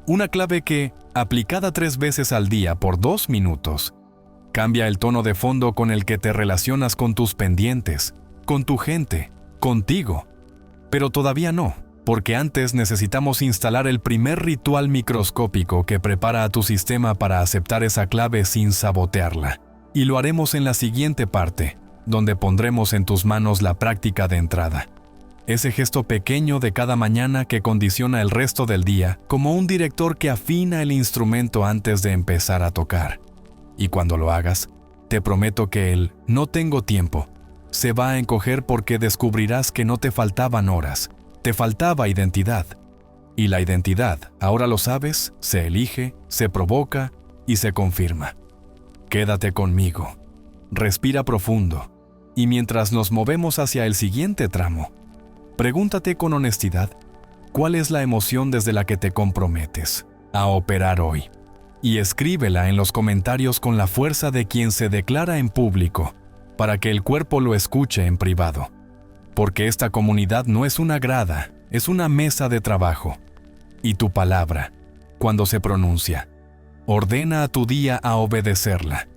Una clave que, aplicada 3 veces al día por 2 minutos, cambia el tono de fondo con el que te relacionas con tus pendientes, con tu gente, contigo. Pero todavía no, porque antes necesitamos instalar el primer ritual microscópico que prepara a tu sistema para aceptar esa clave sin sabotearla. Y lo haremos en la siguiente parte, donde pondremos en tus manos la práctica de entrada. Ese gesto pequeño de cada mañana que condiciona el resto del día, como un director que afina el instrumento antes de empezar a tocar. Y cuando lo hagas, te prometo que el "no tengo tiempo" se va a encoger porque descubrirás que no te faltaban horas, te faltaba identidad. Y la identidad, ahora lo sabes, se elige, se provoca y se confirma. Quédate conmigo, respira profundo, y mientras nos movemos hacia el siguiente tramo, pregúntate con honestidad, ¿cuál es la emoción desde la que te comprometes a operar hoy? Y escríbela en los comentarios con la fuerza de quien se declara en público, para que el cuerpo lo escuche en privado. Porque esta comunidad no es una grada, es una mesa de trabajo. Y tu palabra, cuando se pronuncia, ordena a tu día a obedecerla.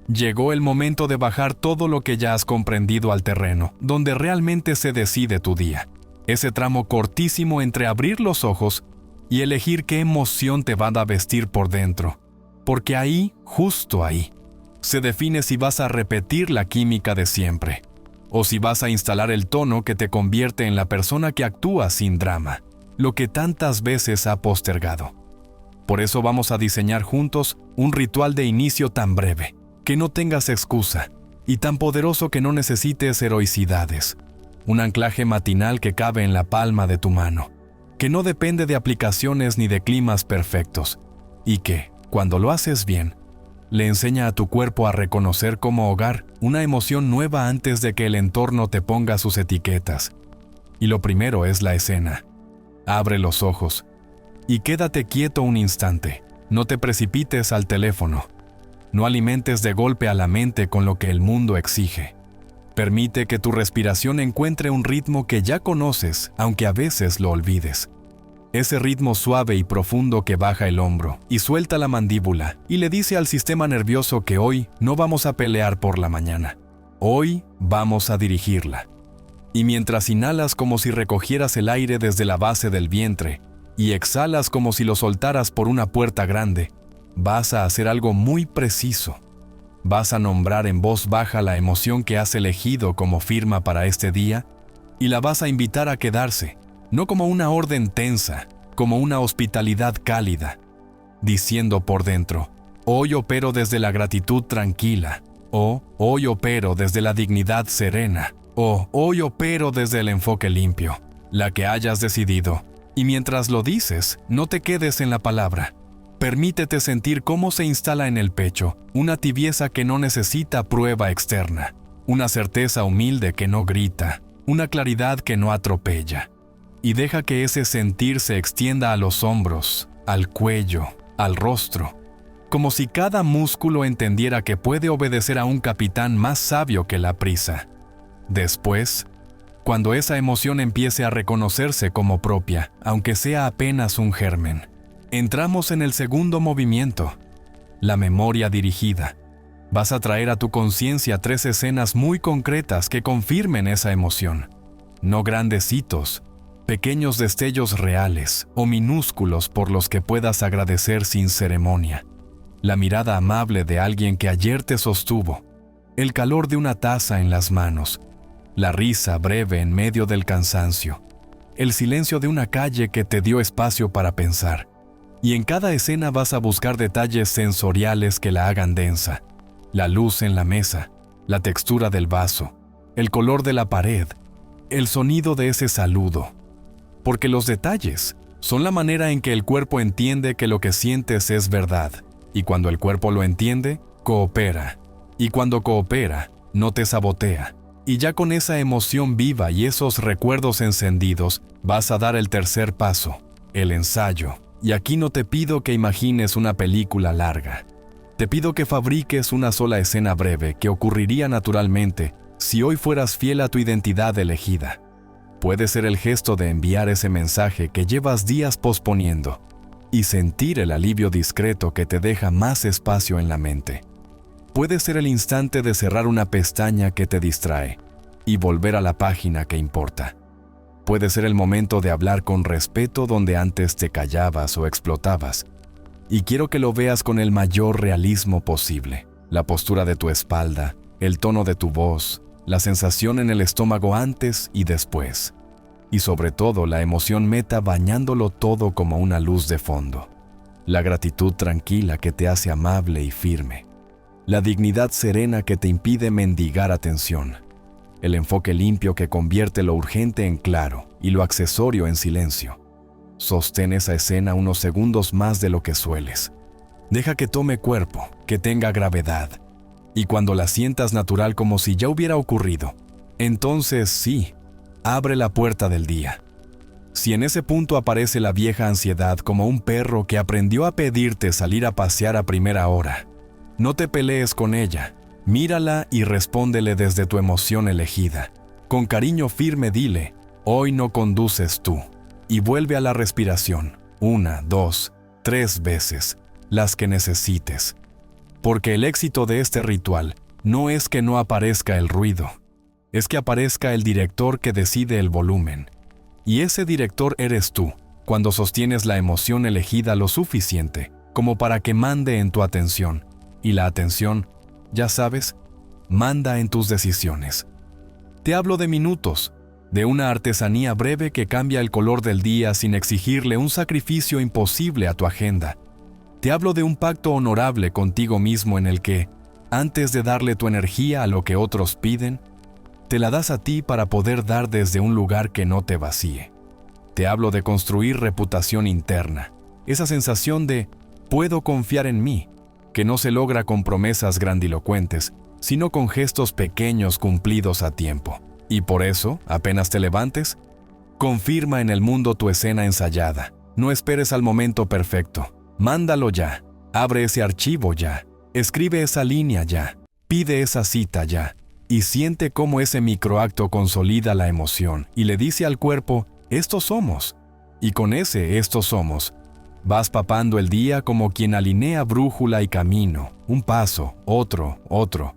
Llegó el momento de bajar todo lo que ya has comprendido al terreno, donde realmente se decide tu día. Ese tramo cortísimo entre abrir los ojos y elegir qué emoción te van a vestir por dentro. Porque ahí, justo ahí, se define si vas a repetir la química de siempre, o si vas a instalar el tono que te convierte en la persona que actúa sin drama, lo que tantas veces ha postergado. Por eso vamos a diseñar juntos un ritual de inicio tan breve, que no tengas excusa, y tan poderoso que no necesites heroicidades. Un anclaje matinal que cabe en la palma de tu mano, que no depende de aplicaciones ni de climas perfectos, y que, cuando lo haces bien, le enseña a tu cuerpo a reconocer como hogar una emoción nueva antes de que el entorno te ponga sus etiquetas. Y lo primero es la escena. Abre los ojos y quédate quieto un instante. No te precipites al teléfono. No alimentes de golpe a la mente con lo que el mundo exige. Permite que tu respiración encuentre un ritmo que ya conoces, aunque a veces lo olvides. Ese ritmo suave y profundo que baja el hombro y suelta la mandíbula y le dice al sistema nervioso que hoy no vamos a pelear por la mañana. Hoy vamos a dirigirla. Y mientras inhalas como si recogieras el aire desde la base del vientre y exhalas como si lo soltaras por una puerta grande, vas a hacer algo muy preciso. Vas a nombrar en voz baja la emoción que has elegido como firma para este día y la vas a invitar a quedarse, no como una orden tensa, como una hospitalidad cálida, diciendo por dentro, hoy opero desde la gratitud tranquila, o hoy opero desde la dignidad serena, o hoy opero desde el enfoque limpio, la que hayas decidido. Y mientras lo dices, no te quedes en la palabra. Permítete sentir cómo se instala en el pecho una tibieza que no necesita prueba externa, una certeza humilde que no grita, una claridad que no atropella. y deja que ese sentir se extienda a los hombros, al cuello, al rostro, como si cada músculo entendiera que puede obedecer a un capitán más sabio que la prisa. Después, cuando esa emoción empiece a reconocerse como propia, aunque sea apenas un germen, entramos en el segundo movimiento, la memoria dirigida. Vas a traer a tu conciencia 3 escenas muy concretas que confirmen esa emoción. No grandes hitos, pequeños destellos reales o minúsculos por los que puedas agradecer sin ceremonia. La mirada amable de alguien que ayer te sostuvo, el calor de una taza en las manos, la risa breve en medio del cansancio, el silencio de una calle que te dio espacio para pensar. Y en cada escena vas a buscar detalles sensoriales que la hagan densa. La luz en la mesa, la textura del vaso, el color de la pared, el sonido de ese saludo. Porque los detalles son la manera en que el cuerpo entiende que lo que sientes es verdad. Y cuando el cuerpo lo entiende, coopera. Y cuando coopera, no te sabotea. Y ya con esa emoción viva y esos recuerdos encendidos, vas a dar el tercer paso, el ensayo. Y aquí no te pido que imagines una película larga. Te pido que fabriques una sola escena breve que ocurriría naturalmente si hoy fueras fiel a tu identidad elegida. Puede ser el gesto de enviar ese mensaje que llevas días posponiendo y sentir el alivio discreto que te deja más espacio en la mente. Puede ser el instante de cerrar una pestaña que te distrae y volver a la página que importa. Puede ser el momento de hablar con respeto donde antes te callabas o explotabas. Y quiero que lo veas con el mayor realismo posible. La postura de tu espalda, el tono de tu voz, la sensación en el estómago antes y después. Y sobre todo la emoción meta bañándolo todo como una luz de fondo. La gratitud tranquila que te hace amable y firme. La dignidad serena que te impide mendigar atención. El enfoque limpio que convierte lo urgente en claro y lo accesorio en silencio. Sostén esa escena unos segundos más de lo que sueles. Deja que tome cuerpo, que tenga gravedad. Y cuando la sientas natural como si ya hubiera ocurrido, entonces sí, abre la puerta del día. Si en ese punto aparece la vieja ansiedad como un perro que aprendió a pedirte salir a pasear a primera hora, no te pelees con ella. Mírala y respóndele desde tu emoción elegida. Con cariño firme dile, hoy no conduces tú. Y vuelve a la respiración, 1, 2, 3 veces, las que necesites. Porque el éxito de este ritual no es que no aparezca el ruido, es que aparezca el director que decide el volumen. Y ese director eres tú, cuando sostienes la emoción elegida lo suficiente como para que mande en tu atención. Y la atención, ya sabes, manda en tus decisiones. Te hablo de minutos, de una artesanía breve que cambia el color del día sin exigirle un sacrificio imposible a tu agenda. Te hablo de un pacto honorable contigo mismo en el que, antes de darle tu energía a lo que otros piden, te la das a ti para poder dar desde un lugar que no te vacíe. Te hablo de construir reputación interna, esa sensación de «puedo confiar en mí», que no se logra con promesas grandilocuentes, sino con gestos pequeños cumplidos a tiempo. Y por eso, apenas te levantes, confirma en el mundo tu escena ensayada. No esperes al momento perfecto. Mándalo ya. Abre ese archivo ya. Escribe esa línea ya. Pide esa cita ya. Y siente cómo ese microacto consolida la emoción y le dice al cuerpo, estos somos. Y con ese estos somos, vas papando el día como quien alinea brújula y camino. Un paso, otro.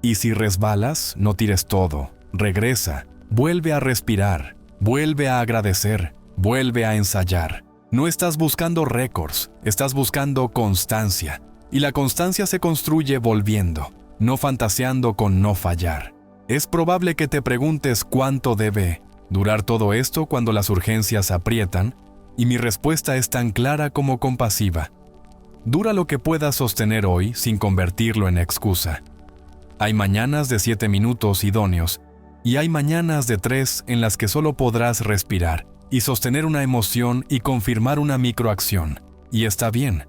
Y si resbalas, no tires todo. Regresa, vuelve a respirar, vuelve a agradecer, vuelve a ensayar. No estás buscando récords, estás buscando constancia. Y la constancia se construye volviendo, no fantaseando con no fallar. Es probable que te preguntes cuánto debe durar todo esto cuando las urgencias aprietan, y mi respuesta es tan clara como compasiva. Dura lo que puedas sostener hoy sin convertirlo en excusa. Hay mañanas de 7 minutos idóneos, y hay mañanas de 3 en las que solo podrás respirar y sostener una emoción y confirmar una microacción. Y está bien,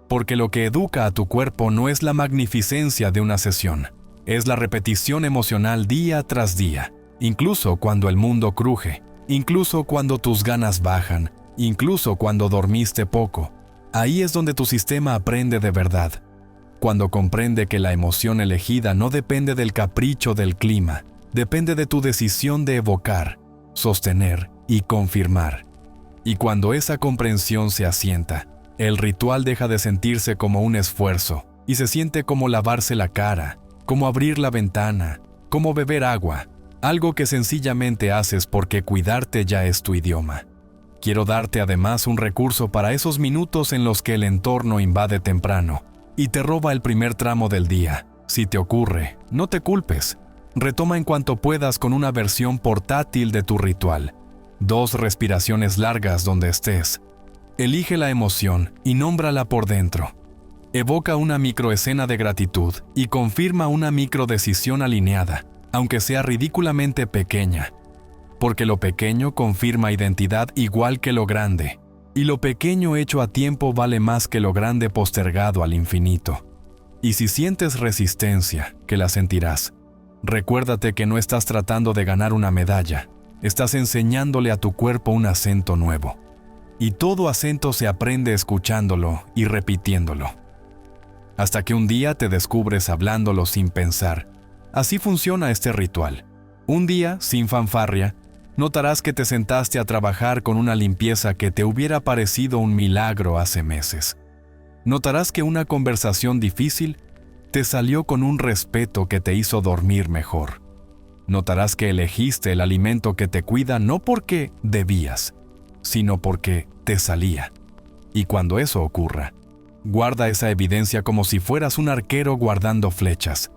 porque lo que educa a tu cuerpo no es la magnificencia de una sesión, es la repetición emocional día tras día, incluso cuando el mundo cruje, incluso cuando tus ganas bajan, incluso cuando dormiste poco. Ahí es donde tu sistema aprende de verdad, cuando comprende que la emoción elegida no depende del capricho del clima, depende de tu decisión de evocar, sostener y confirmar. Y cuando esa comprensión se asienta, el ritual deja de sentirse como un esfuerzo y se siente como lavarse la cara, como abrir la ventana, como beber agua, algo que sencillamente haces porque cuidarte ya es tu idioma. Quiero darte además un recurso para esos minutos en los que el entorno invade temprano y te roba el primer tramo del día. Si te ocurre, no te culpes. Retoma en cuanto puedas con una versión portátil de tu ritual. 2 respiraciones largas donde estés. Elige la emoción y nómbrala por dentro. Evoca una microescena de gratitud y confirma una microdecisión alineada, aunque sea ridículamente pequeña. Porque lo pequeño confirma identidad igual que lo grande, y lo pequeño hecho a tiempo vale más que lo grande postergado al infinito. Y si sientes resistencia, que la sentirás, recuérdate que no estás tratando de ganar una medalla, estás enseñándole a tu cuerpo un acento nuevo. Y todo acento se aprende escuchándolo y repitiéndolo. Hasta que un día te descubres hablándolo sin pensar. Así funciona este ritual. Un día, sin fanfarria, notarás que te sentaste a trabajar con una limpieza que te hubiera parecido un milagro hace meses. Notarás que una conversación difícil te salió con un respeto que te hizo dormir mejor. Notarás que elegiste el alimento que te cuida no porque debías, sino porque te salía. Y cuando eso ocurra, guarda esa evidencia como si fueras un arquero guardando flechas,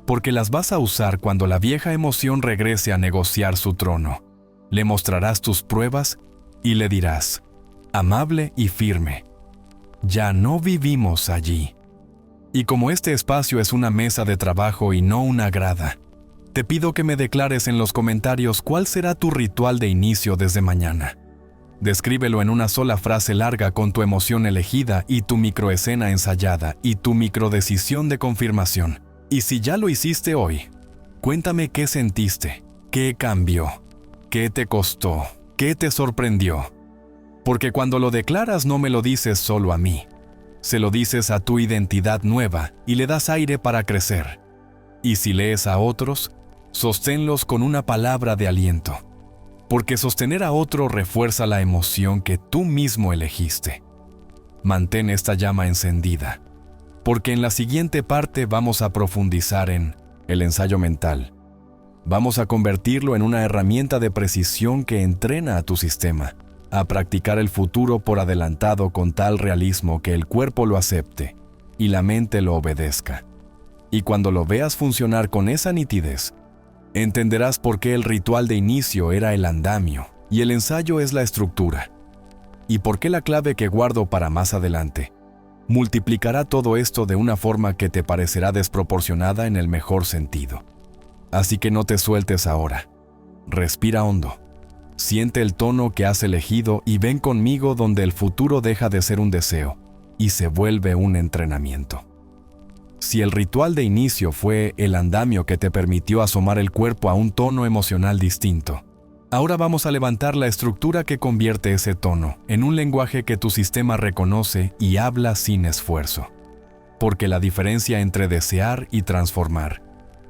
porque las vas a usar cuando la vieja emoción regrese a negociar su trono. Le mostrarás tus pruebas y le dirás, amable y firme, ya no vivimos allí. Y como este espacio es una mesa de trabajo y no una grada, te pido que me declares en los comentarios cuál será tu ritual de inicio desde mañana. Descríbelo en una sola frase larga con tu emoción elegida y tu microescena ensayada y tu microdecisión de confirmación. Y si ya lo hiciste hoy, cuéntame qué sentiste, qué cambió, qué te costó, qué te sorprendió. Porque cuando lo declaras no me lo dices solo a mí, se lo dices a tu identidad nueva y le das aire para crecer. Y si lees a otros, sosténlos con una palabra de aliento. Porque sostener a otro refuerza la emoción que tú mismo elegiste. Mantén esta llama encendida, porque en la siguiente parte vamos a profundizar en el ensayo mental. Vamos a convertirlo en una herramienta de precisión que entrena a tu sistema a practicar el futuro por adelantado con tal realismo que el cuerpo lo acepte y la mente lo obedezca. Y cuando lo veas funcionar con esa nitidez, entenderás por qué el ritual de inicio era el andamio y el ensayo es la estructura, y por qué la clave que guardo para más adelante multiplicará todo esto de una forma que te parecerá desproporcionada en el mejor sentido. Así que no te sueltes ahora. Respira hondo. Siente el tono que has elegido y ven conmigo donde el futuro deja de ser un deseo y se vuelve un entrenamiento. Si el ritual de inicio fue el andamio que te permitió asomar el cuerpo a un tono emocional distinto, ahora vamos a levantar la estructura que convierte ese tono en un lenguaje que tu sistema reconoce y habla sin esfuerzo. Porque la diferencia entre desear y transformar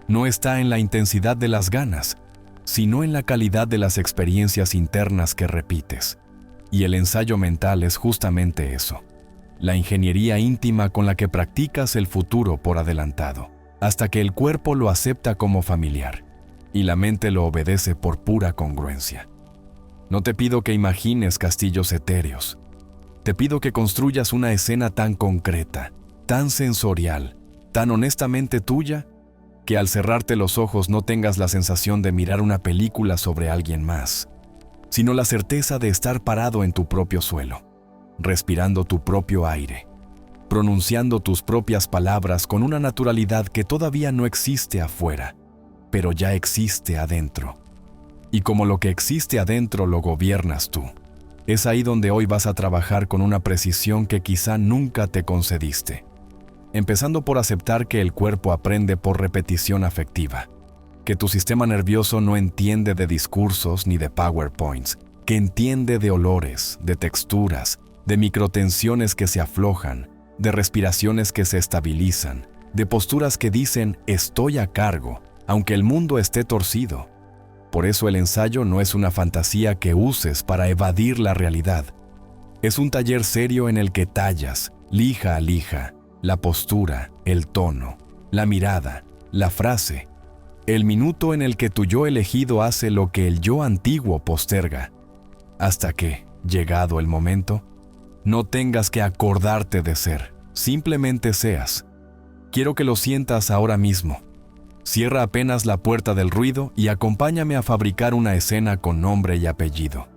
no está en la intensidad de las ganas, sino en la calidad de las experiencias internas que repites. Y el ensayo mental es justamente eso, la ingeniería íntima con la que practicas el futuro por adelantado, hasta que el cuerpo lo acepta como familiar y la mente lo obedece por pura congruencia. No te pido que imagines castillos etéreos. Te pido que construyas una escena tan concreta, tan sensorial, tan honestamente tuya, que al cerrarte los ojos no tengas la sensación de mirar una película sobre alguien más, sino la certeza de estar parado en tu propio suelo, respirando tu propio aire, pronunciando tus propias palabras con una naturalidad que todavía no existe afuera, pero ya existe adentro. Y como lo que existe adentro lo gobiernas tú, es ahí donde hoy vas a trabajar con una precisión que quizá nunca te concediste. Empezando por aceptar que el cuerpo aprende por repetición afectiva, que tu sistema nervioso no entiende de discursos ni de PowerPoints, que entiende de olores, de texturas, de microtensiones que se aflojan, de respiraciones que se estabilizan, de posturas que dicen estoy a cargo, aunque el mundo esté torcido. Por eso el ensayo no es una fantasía que uses para evadir la realidad. Es un taller serio en el que tallas, lija a lija, la postura, el tono, la mirada, la frase, el minuto en el que tu yo elegido hace lo que el yo antiguo posterga, hasta que, llegado el momento, no tengas que acordarte de ser, simplemente seas. Quiero que lo sientas ahora mismo. Cierra apenas la puerta del ruido y acompáñame a fabricar una escena con nombre y apellido.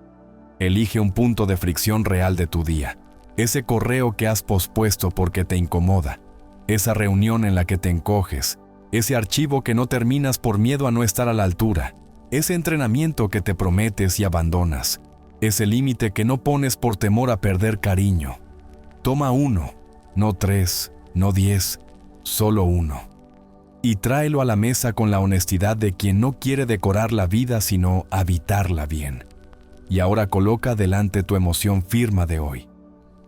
Elige un punto de fricción real de tu día, ese correo que has pospuesto porque te incomoda, esa reunión en la que te encoges, ese archivo que no terminas por miedo a no estar a la altura, ese entrenamiento que te prometes y abandonas, ese límite que no pones por temor a perder cariño. Toma 1, no 3, no 10, solo 1. Y tráelo a la mesa con la honestidad de quien no quiere decorar la vida sino habitarla bien. Y ahora coloca delante tu emoción firma de hoy.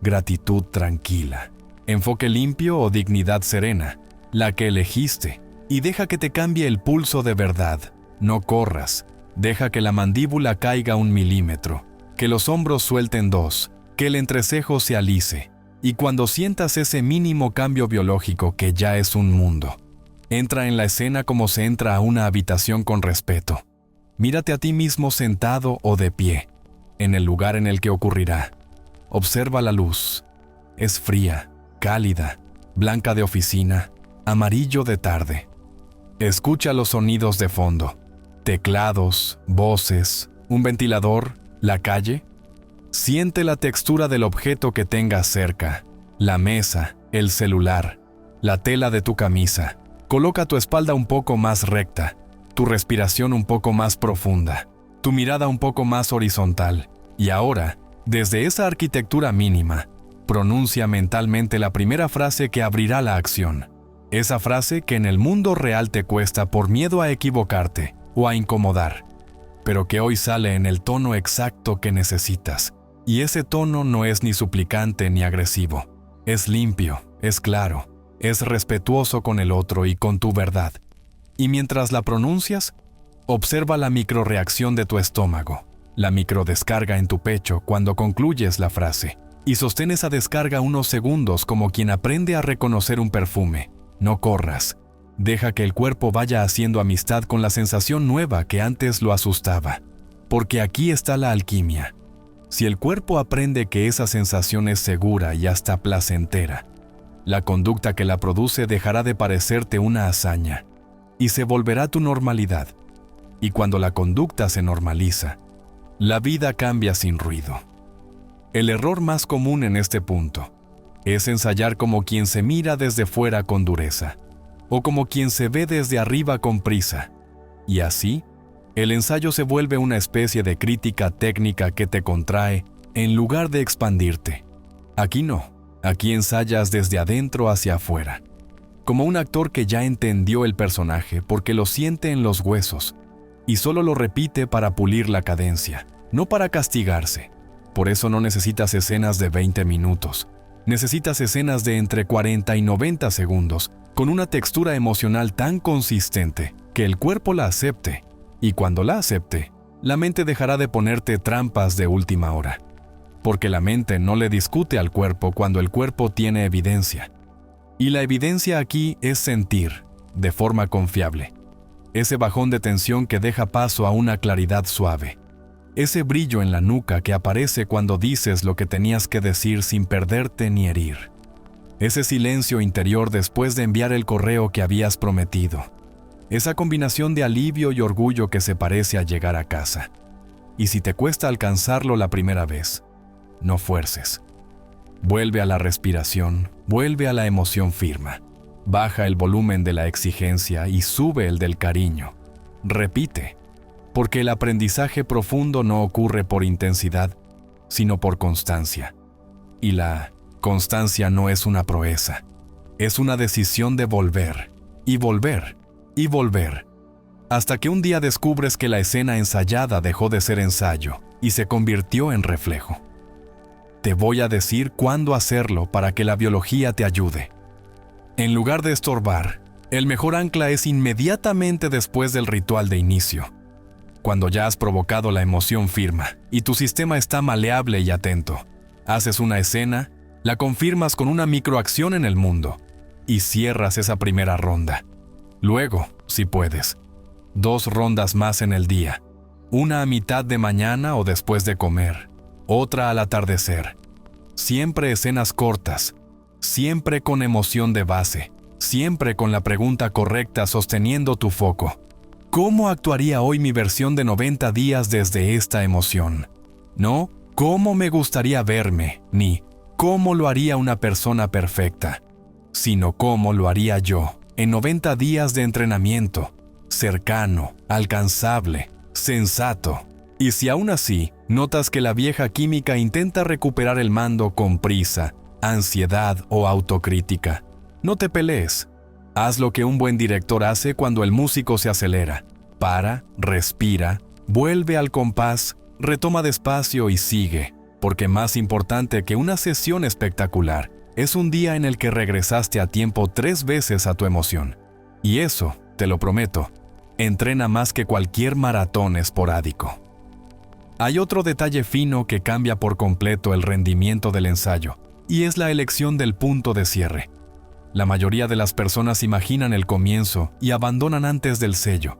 Gratitud tranquila, enfoque limpio o dignidad serena, la que elegiste, y deja que te cambie el pulso de verdad. No corras, deja que la mandíbula caiga 1 milímetro, que los hombros suelten 2, que el entrecejo se alice, y cuando sientas ese mínimo cambio biológico que ya es un mundo, entra en la escena como se entra a una habitación con respeto. Mírate a ti mismo sentado o de pie, en el lugar en el que ocurrirá. Observa la luz. Es fría, cálida, blanca de oficina, amarillo de tarde. Escucha los sonidos de fondo. Teclados, voces, un ventilador, la calle. Siente la textura del objeto que tengas cerca, la mesa, el celular, la tela de tu camisa. Coloca tu espalda un poco más recta, tu respiración un poco más profunda, tu mirada un poco más horizontal. Y ahora, desde esa arquitectura mínima, pronuncia mentalmente la primera frase que abrirá la acción. Esa frase que en el mundo real te cuesta por miedo a equivocarte o a incomodar, pero que hoy sale en el tono exacto que necesitas. Y ese tono no es ni suplicante ni agresivo. Es limpio, es claro, es respetuoso con el otro y con tu verdad. Y mientras la pronuncias, observa la microreacción de tu estómago, la microdescarga en tu pecho cuando concluyes la frase. Y sostén esa descarga unos segundos como quien aprende a reconocer un perfume. No corras. Deja que el cuerpo vaya haciendo amistad con la sensación nueva que antes lo asustaba. Porque aquí está la alquimia. Si el cuerpo aprende que esa sensación es segura y hasta placentera, la conducta que la produce dejará de parecerte una hazaña y se volverá tu normalidad. Y cuando la conducta se normaliza, la vida cambia sin ruido. El error más común en este punto es ensayar como quien se mira desde fuera con dureza, o como quien se ve desde arriba con prisa. Y así, el ensayo se vuelve una especie de crítica técnica que te contrae en lugar de expandirte. Aquí no, aquí ensayas desde adentro hacia afuera, como un actor que ya entendió el personaje porque lo siente en los huesos, y solo lo repite para pulir la cadencia, no para castigarse. Por eso no necesitas escenas de 20 minutos. Necesitas escenas de entre 40 y 90 segundos, con una textura emocional tan consistente que el cuerpo la acepte. Y cuando la acepte, la mente dejará de ponerte trampas de última hora. Porque la mente no le discute al cuerpo cuando el cuerpo tiene evidencia. Y la evidencia aquí es sentir, de forma confiable, ese bajón de tensión que deja paso a una claridad suave. Ese brillo en la nuca que aparece cuando dices lo que tenías que decir sin perderte ni herir. Ese silencio interior después de enviar el correo que habías prometido. Esa combinación de alivio y orgullo que se parece a llegar a casa. Y si te cuesta alcanzarlo la primera vez, no fuerces. Vuelve a la respiración, vuelve a la emoción firma. Baja el volumen de la exigencia y sube el del cariño. Repite. Porque el aprendizaje profundo no ocurre por intensidad, sino por constancia. Y la constancia no es una proeza, es una decisión de volver, y volver, y volver, hasta que un día descubres que la escena ensayada dejó de ser ensayo y se convirtió en reflejo. Te voy a decir cuándo hacerlo para que la biología te ayude. En lugar de estorbar, el mejor ancla es inmediatamente después del ritual de inicio, cuando ya has provocado la emoción firma y tu sistema está maleable y atento. Haces una escena, la confirmas con una microacción en el mundo y cierras esa primera ronda. Luego, si puedes, 2 rondas más en el día, una a mitad de mañana o después de comer, otra al atardecer. Siempre escenas cortas, siempre con emoción de base, siempre con la pregunta correcta sosteniendo tu foco. ¿Cómo actuaría hoy mi versión de 90 días desde esta emoción? No, ¿cómo me gustaría verme? Ni ¿cómo lo haría una persona perfecta? Sino ¿cómo lo haría yo en 90 días de entrenamiento? Cercano, alcanzable, sensato. Y si aún así notas que la vieja química intenta recuperar el mando con prisa, ansiedad o autocrítica, no te pelees. Haz lo que un buen director hace cuando el músico se acelera. Para, respira, vuelve al compás, retoma despacio y sigue, porque más importante que una sesión espectacular es un día en el que regresaste a tiempo 3 veces a tu emoción. Y eso, te lo prometo, entrena más que cualquier maratón esporádico. Hay otro detalle fino que cambia por completo el rendimiento del ensayo, y es la elección del punto de cierre. La mayoría de las personas imaginan el comienzo y abandonan antes del sello.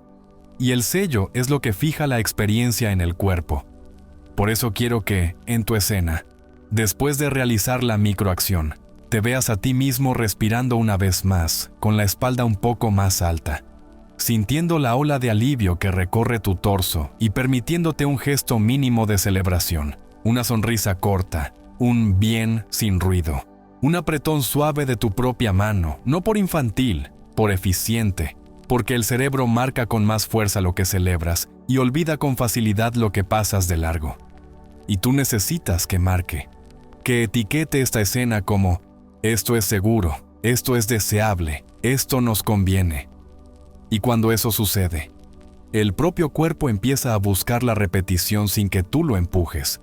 Y el sello es lo que fija la experiencia en el cuerpo. Por eso quiero que, en tu escena, después de realizar la microacción, te veas a ti mismo respirando una vez más, con la espalda un poco más alta, sintiendo la ola de alivio que recorre tu torso y permitiéndote un gesto mínimo de celebración, una sonrisa corta, un bien sin ruido, un apretón suave de tu propia mano, no por infantil, por eficiente, porque el cerebro marca con más fuerza lo que celebras y olvida con facilidad lo que pasas de largo. Y tú necesitas que marque, que etiquete esta escena como esto es seguro, esto es deseable, esto nos conviene. Y cuando eso sucede, el propio cuerpo empieza a buscar la repetición sin que tú lo empujes,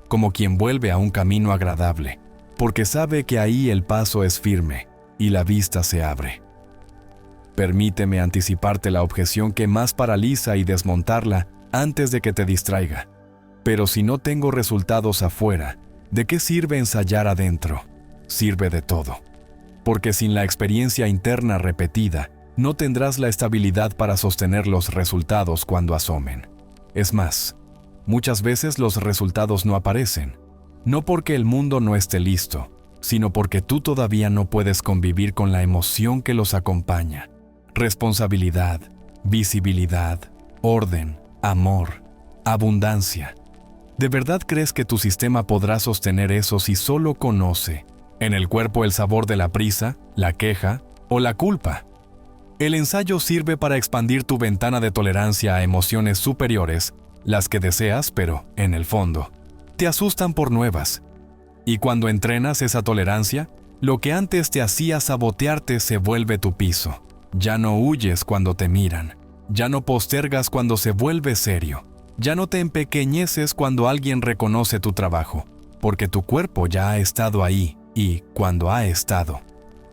como quien vuelve a un camino agradable, porque sabe que ahí el paso es firme y la vista se abre. Permíteme anticiparte la objeción que más paraliza y desmontarla antes de que te distraiga. Pero si no tengo resultados afuera, ¿de qué sirve ensayar adentro? Sirve de todo. Porque sin la experiencia interna repetida, no tendrás la estabilidad para sostener los resultados cuando asomen. Es más, muchas veces los resultados no aparecen, no porque el mundo no esté listo, sino porque tú todavía no puedes convivir con la emoción que los acompaña. Responsabilidad, visibilidad, orden, amor, abundancia. ¿De verdad crees que tu sistema podrá sostener eso si solo conoce en el cuerpo el sabor de la prisa, la queja o la culpa? El ensayo sirve para expandir tu ventana de tolerancia a emociones superiores, las que deseas, pero, en el fondo, te asustan por nuevas. Y cuando entrenas esa tolerancia, lo que antes te hacía sabotearte se vuelve tu piso. Ya no huyes cuando te miran, ya no postergas cuando se vuelve serio, ya no te empequeñeces cuando alguien reconoce tu trabajo, porque tu cuerpo ya ha estado ahí y, cuando ha estado,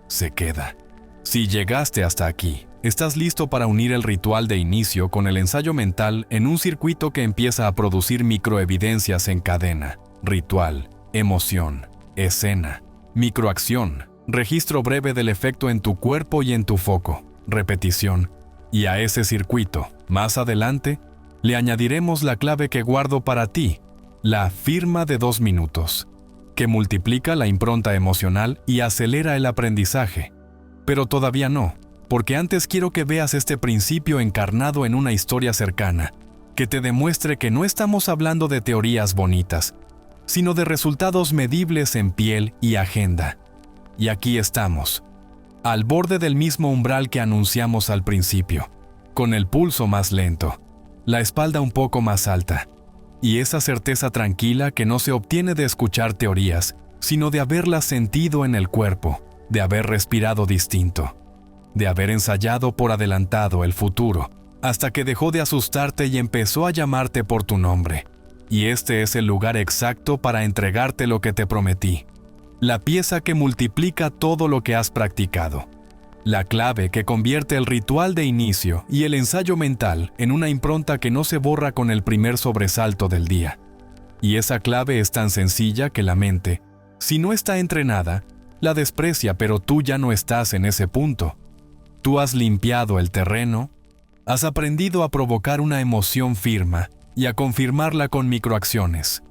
se queda. Si llegaste hasta aquí, estás listo para unir el ritual de inicio con el ensayo mental en un circuito que empieza a producir microevidencias en cadena. Ritual, emoción, escena, microacción, registro breve del efecto en tu cuerpo y en tu foco, repetición. Y a ese circuito, más adelante, le añadiremos la clave que guardo para ti, la firma de 2 minutos, que multiplica la impronta emocional y acelera el aprendizaje. Pero todavía no, porque antes quiero que veas este principio encarnado en una historia cercana, que te demuestre que no estamos hablando de teorías bonitas, sino de resultados medibles en piel y agenda. Y aquí estamos, al borde del mismo umbral que anunciamos al principio, con el pulso más lento, la espalda un poco más alta, y esa certeza tranquila que no se obtiene de escuchar teorías, sino de haberlas sentido en el cuerpo, de haber respirado distinto, de haber ensayado por adelantado el futuro, hasta que dejó de asustarte y empezó a llamarte por tu nombre. Y este es el lugar exacto para entregarte lo que te prometí. La pieza que multiplica todo lo que has practicado. La clave que convierte el ritual de inicio y el ensayo mental en una impronta que no se borra con el primer sobresalto del día. Y esa clave es tan sencilla que la mente, si no está entrenada, la desprecia, pero tú ya no estás en ese punto. Tú has limpiado el terreno, has aprendido a provocar una emoción firma y a confirmarla con microacciones.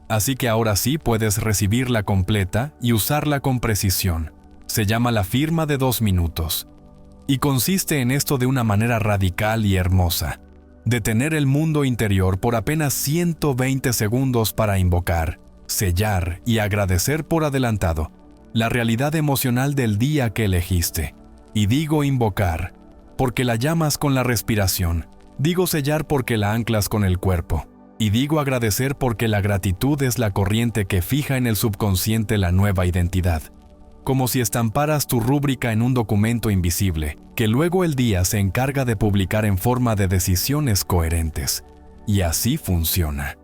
Así que ahora sí puedes recibirla completa y usarla con precisión. Se llama la firma de 2 minutos. Y consiste en esto de una manera radical y hermosa. Detener el mundo interior por apenas 120 segundos para invocar, sellar y agradecer por adelantado la realidad emocional del día que elegiste. Y digo invocar, porque la llamas con la respiración. Digo sellar porque la anclas con el cuerpo. Y digo agradecer porque la gratitud es la corriente que fija en el subconsciente la nueva identidad. Como si estamparas tu rúbrica en un documento invisible, que luego el día se encarga de publicar en forma de decisiones coherentes. Y así funciona.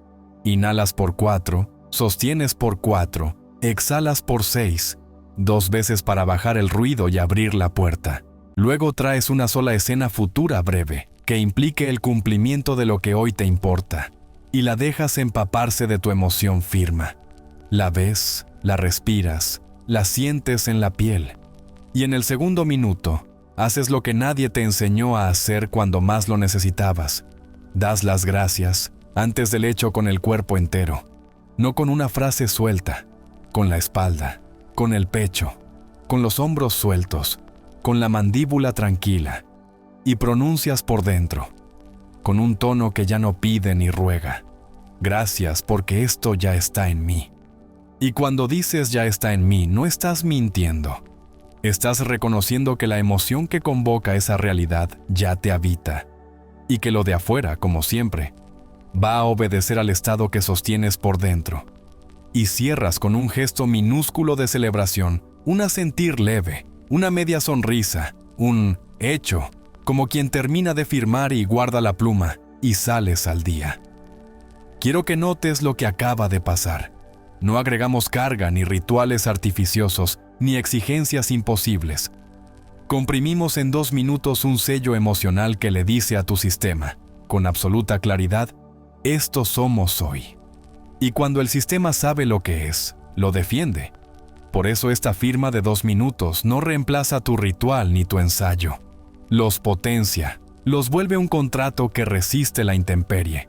Inhalas por 4, sostienes por 4, exhalas por 6, 2 veces para bajar el ruido y abrir la puerta. Luego traes una sola escena futura breve, que implique el cumplimiento de lo que hoy te importa, y la dejas empaparse de tu emoción firma. La ves, la respiras, la sientes en la piel. Y en el segundo minuto, haces lo que nadie te enseñó a hacer cuando más lo necesitabas. Das las gracias, antes del hecho con el cuerpo entero. No con una frase suelta, con la espalda, con el pecho, con los hombros sueltos, con la mandíbula tranquila. Y pronuncias por dentro, con un tono que ya no pide ni ruega. Gracias porque esto ya está en mí. Y cuando dices ya está en mí, no estás mintiendo. Estás reconociendo que la emoción que convoca esa realidad ya te habita. Y que lo de afuera, como siempre, va a obedecer al estado que sostienes por dentro. Y cierras con un gesto minúsculo de celebración, un asentir leve, una media sonrisa, un hecho, como quien termina de firmar y guarda la pluma, y sales al día. Quiero que notes lo que acaba de pasar. No agregamos carga, ni rituales artificiosos, ni exigencias imposibles. Comprimimos en 2 minutos un sello emocional que le dice a tu sistema, con absoluta claridad, esto somos hoy. Y cuando el sistema sabe lo que es, lo defiende. Por eso esta firma de 2 minutos no reemplaza tu ritual ni tu ensayo. Los potencia, los vuelve un contrato que resiste la intemperie.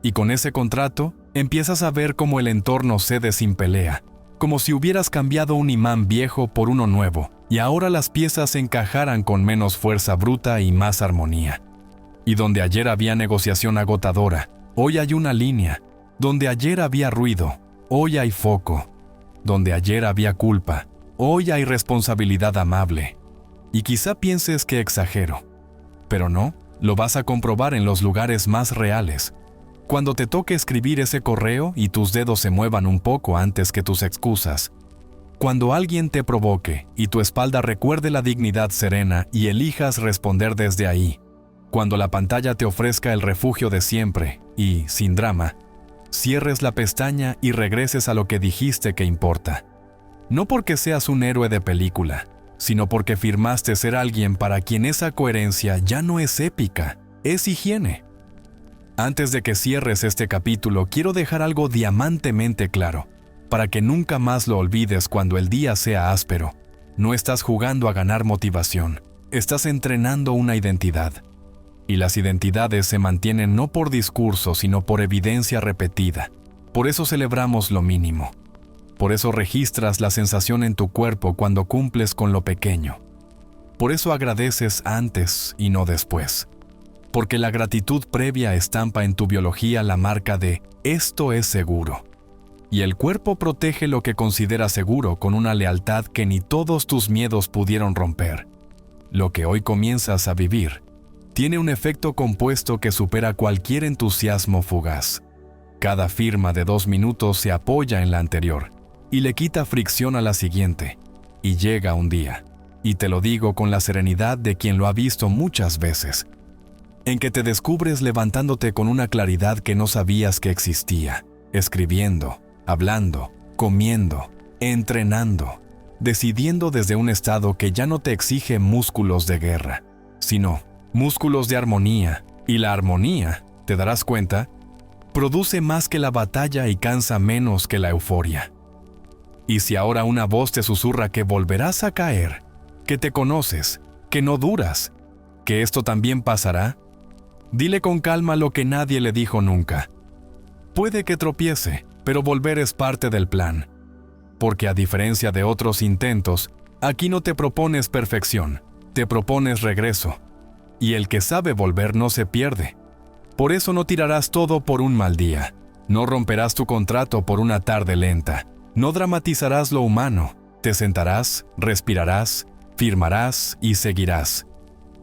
Y con ese contrato, empiezas a ver cómo el entorno cede sin pelea, como si hubieras cambiado un imán viejo por uno nuevo, y ahora las piezas se encajaran con menos fuerza bruta y más armonía. Y donde ayer había negociación agotadora, hoy hay una línea. Donde ayer había ruido, hoy hay foco. Donde ayer había culpa, hoy hay responsabilidad amable. Y quizá pienses que exagero, pero no, lo vas a comprobar en los lugares más reales. Cuando te toque escribir ese correo y tus dedos se muevan un poco antes que tus excusas. Cuando alguien te provoque y tu espalda recuerde la dignidad serena y elijas responder desde ahí. Cuando la pantalla te ofrezca el refugio de siempre y, sin drama, cierres la pestaña y regreses a lo que dijiste que importa. No porque seas un héroe de película, sino porque firmaste ser alguien para quien esa coherencia ya no es épica, es higiene. Antes de que cierres este capítulo, quiero dejar algo diamantemente claro, para que nunca más lo olvides cuando el día sea áspero. No estás jugando a ganar motivación, estás entrenando una identidad. Y las identidades se mantienen no por discurso, sino por evidencia repetida. Por eso celebramos lo mínimo. Por eso registras la sensación en tu cuerpo cuando cumples con lo pequeño. Por eso agradeces antes y no después. Porque la gratitud previa estampa en tu biología la marca de «esto es seguro». Y el cuerpo protege lo que considera seguro con una lealtad que ni todos tus miedos pudieron romper. Lo que hoy comienzas a vivir tiene un efecto compuesto que supera cualquier entusiasmo fugaz. Cada firma de 2 minutos se apoya en la anterior y le quita fricción a la siguiente. Y llega un día, y te lo digo con la serenidad de quien lo ha visto muchas veces, en que te descubres levantándote con una claridad que no sabías que existía, escribiendo, hablando, comiendo, entrenando, decidiendo desde un estado que ya no te exige músculos de guerra, sino músculos de armonía, y la armonía, te darás cuenta, produce más que la batalla y cansa menos que la euforia. Y si ahora una voz te susurra que volverás a caer, que te conoces, que no duras, que esto también pasará, dile con calma lo que nadie le dijo nunca. Puede que tropiece, pero volver es parte del plan. Porque a diferencia de otros intentos, aquí no te propones perfección, te propones regreso. Y el que sabe volver no se pierde. Por eso no tirarás todo por un mal día, no romperás tu contrato por una tarde lenta, no dramatizarás lo humano, te sentarás, respirarás, firmarás y seguirás.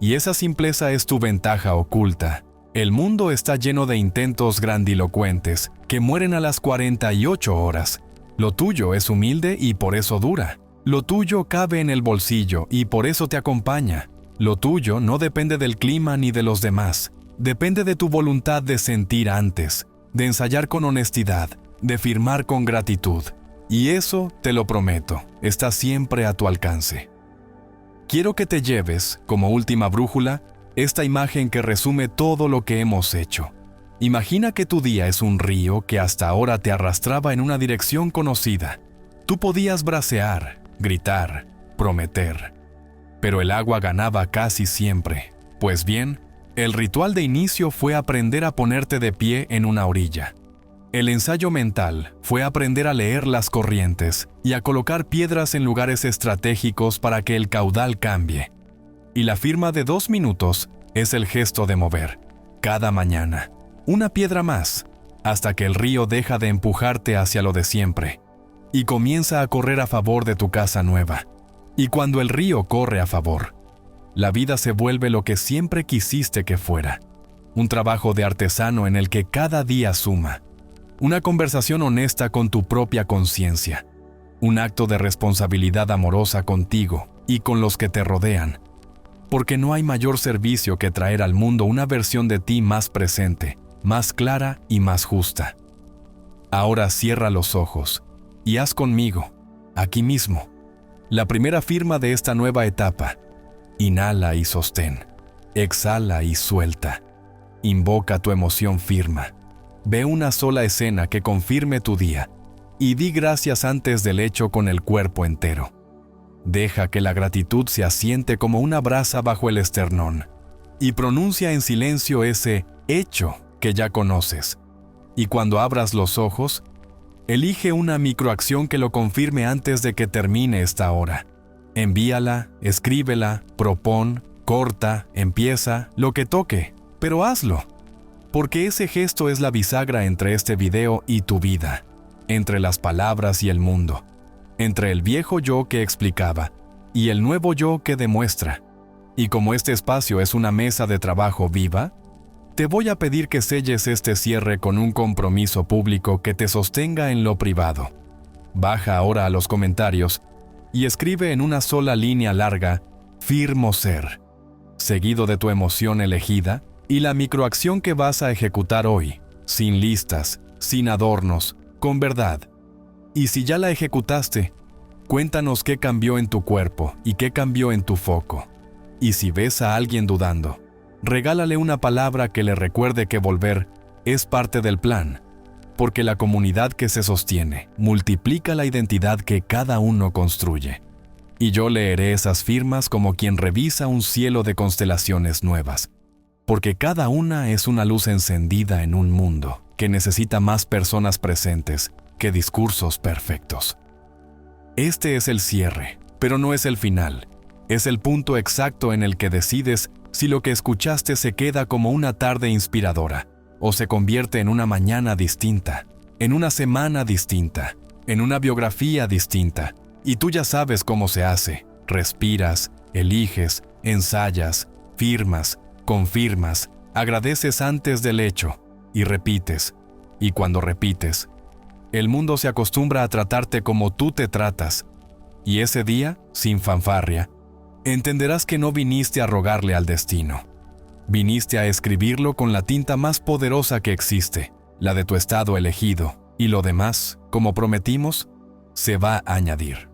Y esa simpleza es tu ventaja oculta. El mundo está lleno de intentos grandilocuentes que mueren a las 48 horas. Lo tuyo es humilde y por eso dura. Lo tuyo cabe en el bolsillo y por eso te acompaña. Lo tuyo no depende del clima ni de los demás. Depende de tu voluntad de sentir antes, de ensayar con honestidad, de firmar con gratitud. Y eso, te lo prometo, está siempre a tu alcance. Quiero que te lleves, como última brújula, esta imagen que resume todo lo que hemos hecho. Imagina que tu día es un río que hasta ahora te arrastraba en una dirección conocida. Tú podías bracear, gritar, prometer, pero el agua ganaba casi siempre. Pues bien, el ritual de inicio fue aprender a ponerte de pie en una orilla. El ensayo mental fue aprender a leer las corrientes y a colocar piedras en lugares estratégicos para que el caudal cambie. Y la firma de 2 minutos es el gesto de mover, cada mañana, una piedra más, hasta que el río deja de empujarte hacia lo de siempre y comienza a correr a favor de tu casa nueva. Y cuando el río corre a favor, la vida se vuelve lo que siempre quisiste que fuera. Un trabajo de artesano en el que cada día suma. Una conversación honesta con tu propia conciencia. Un acto de responsabilidad amorosa contigo y con los que te rodean. Porque no hay mayor servicio que traer al mundo una versión de ti más presente, más clara y más justa. Ahora cierra los ojos y haz conmigo, aquí mismo, la primera firma de esta nueva etapa. Inhala y sostén. Exhala y suelta. Invoca tu emoción firma. Ve una sola escena que confirme tu día y di gracias antes del hecho con el cuerpo entero. Deja que la gratitud se asiente como una brasa bajo el esternón y pronuncia en silencio ese hecho que ya conoces. Y cuando abras los ojos, elige una microacción que lo confirme antes de que termine esta hora. Envíala, escríbela, propón, corta, empieza, lo que toque, pero hazlo. Porque ese gesto es la bisagra entre este video y tu vida, entre las palabras y el mundo, entre el viejo yo que explicaba y el nuevo yo que demuestra. Y como este espacio es una mesa de trabajo viva, te voy a pedir que selles este cierre con un compromiso público que te sostenga en lo privado. Baja ahora a los comentarios y escribe en una sola línea larga, firmo ser, seguido de tu emoción elegida y la microacción que vas a ejecutar hoy, sin listas, sin adornos, con verdad. Y si ya la ejecutaste, cuéntanos qué cambió en tu cuerpo y qué cambió en tu foco. Y si ves a alguien dudando, regálale una palabra que le recuerde que volver es parte del plan, porque la comunidad que se sostiene multiplica la identidad que cada uno construye. Y yo leeré esas firmas como quien revisa un cielo de constelaciones nuevas, porque cada una es una luz encendida en un mundo que necesita más personas presentes que discursos perfectos. Este es el cierre, pero no es el final. Es el punto exacto en el que decides si lo que escuchaste se queda como una tarde inspiradora o se convierte en una mañana distinta, en una semana distinta, en una biografía distinta. Y tú ya sabes cómo se hace. Respiras, eliges, ensayas, firmas, confirmas, agradeces antes del hecho y repites. Y cuando repites, el mundo se acostumbra a tratarte como tú te tratas. Y ese día, sin fanfarria, entenderás que no viniste a rogarle al destino. Viniste a escribirlo con la tinta más poderosa que existe, la de tu estado elegido, y lo demás, como prometimos, se va a añadir.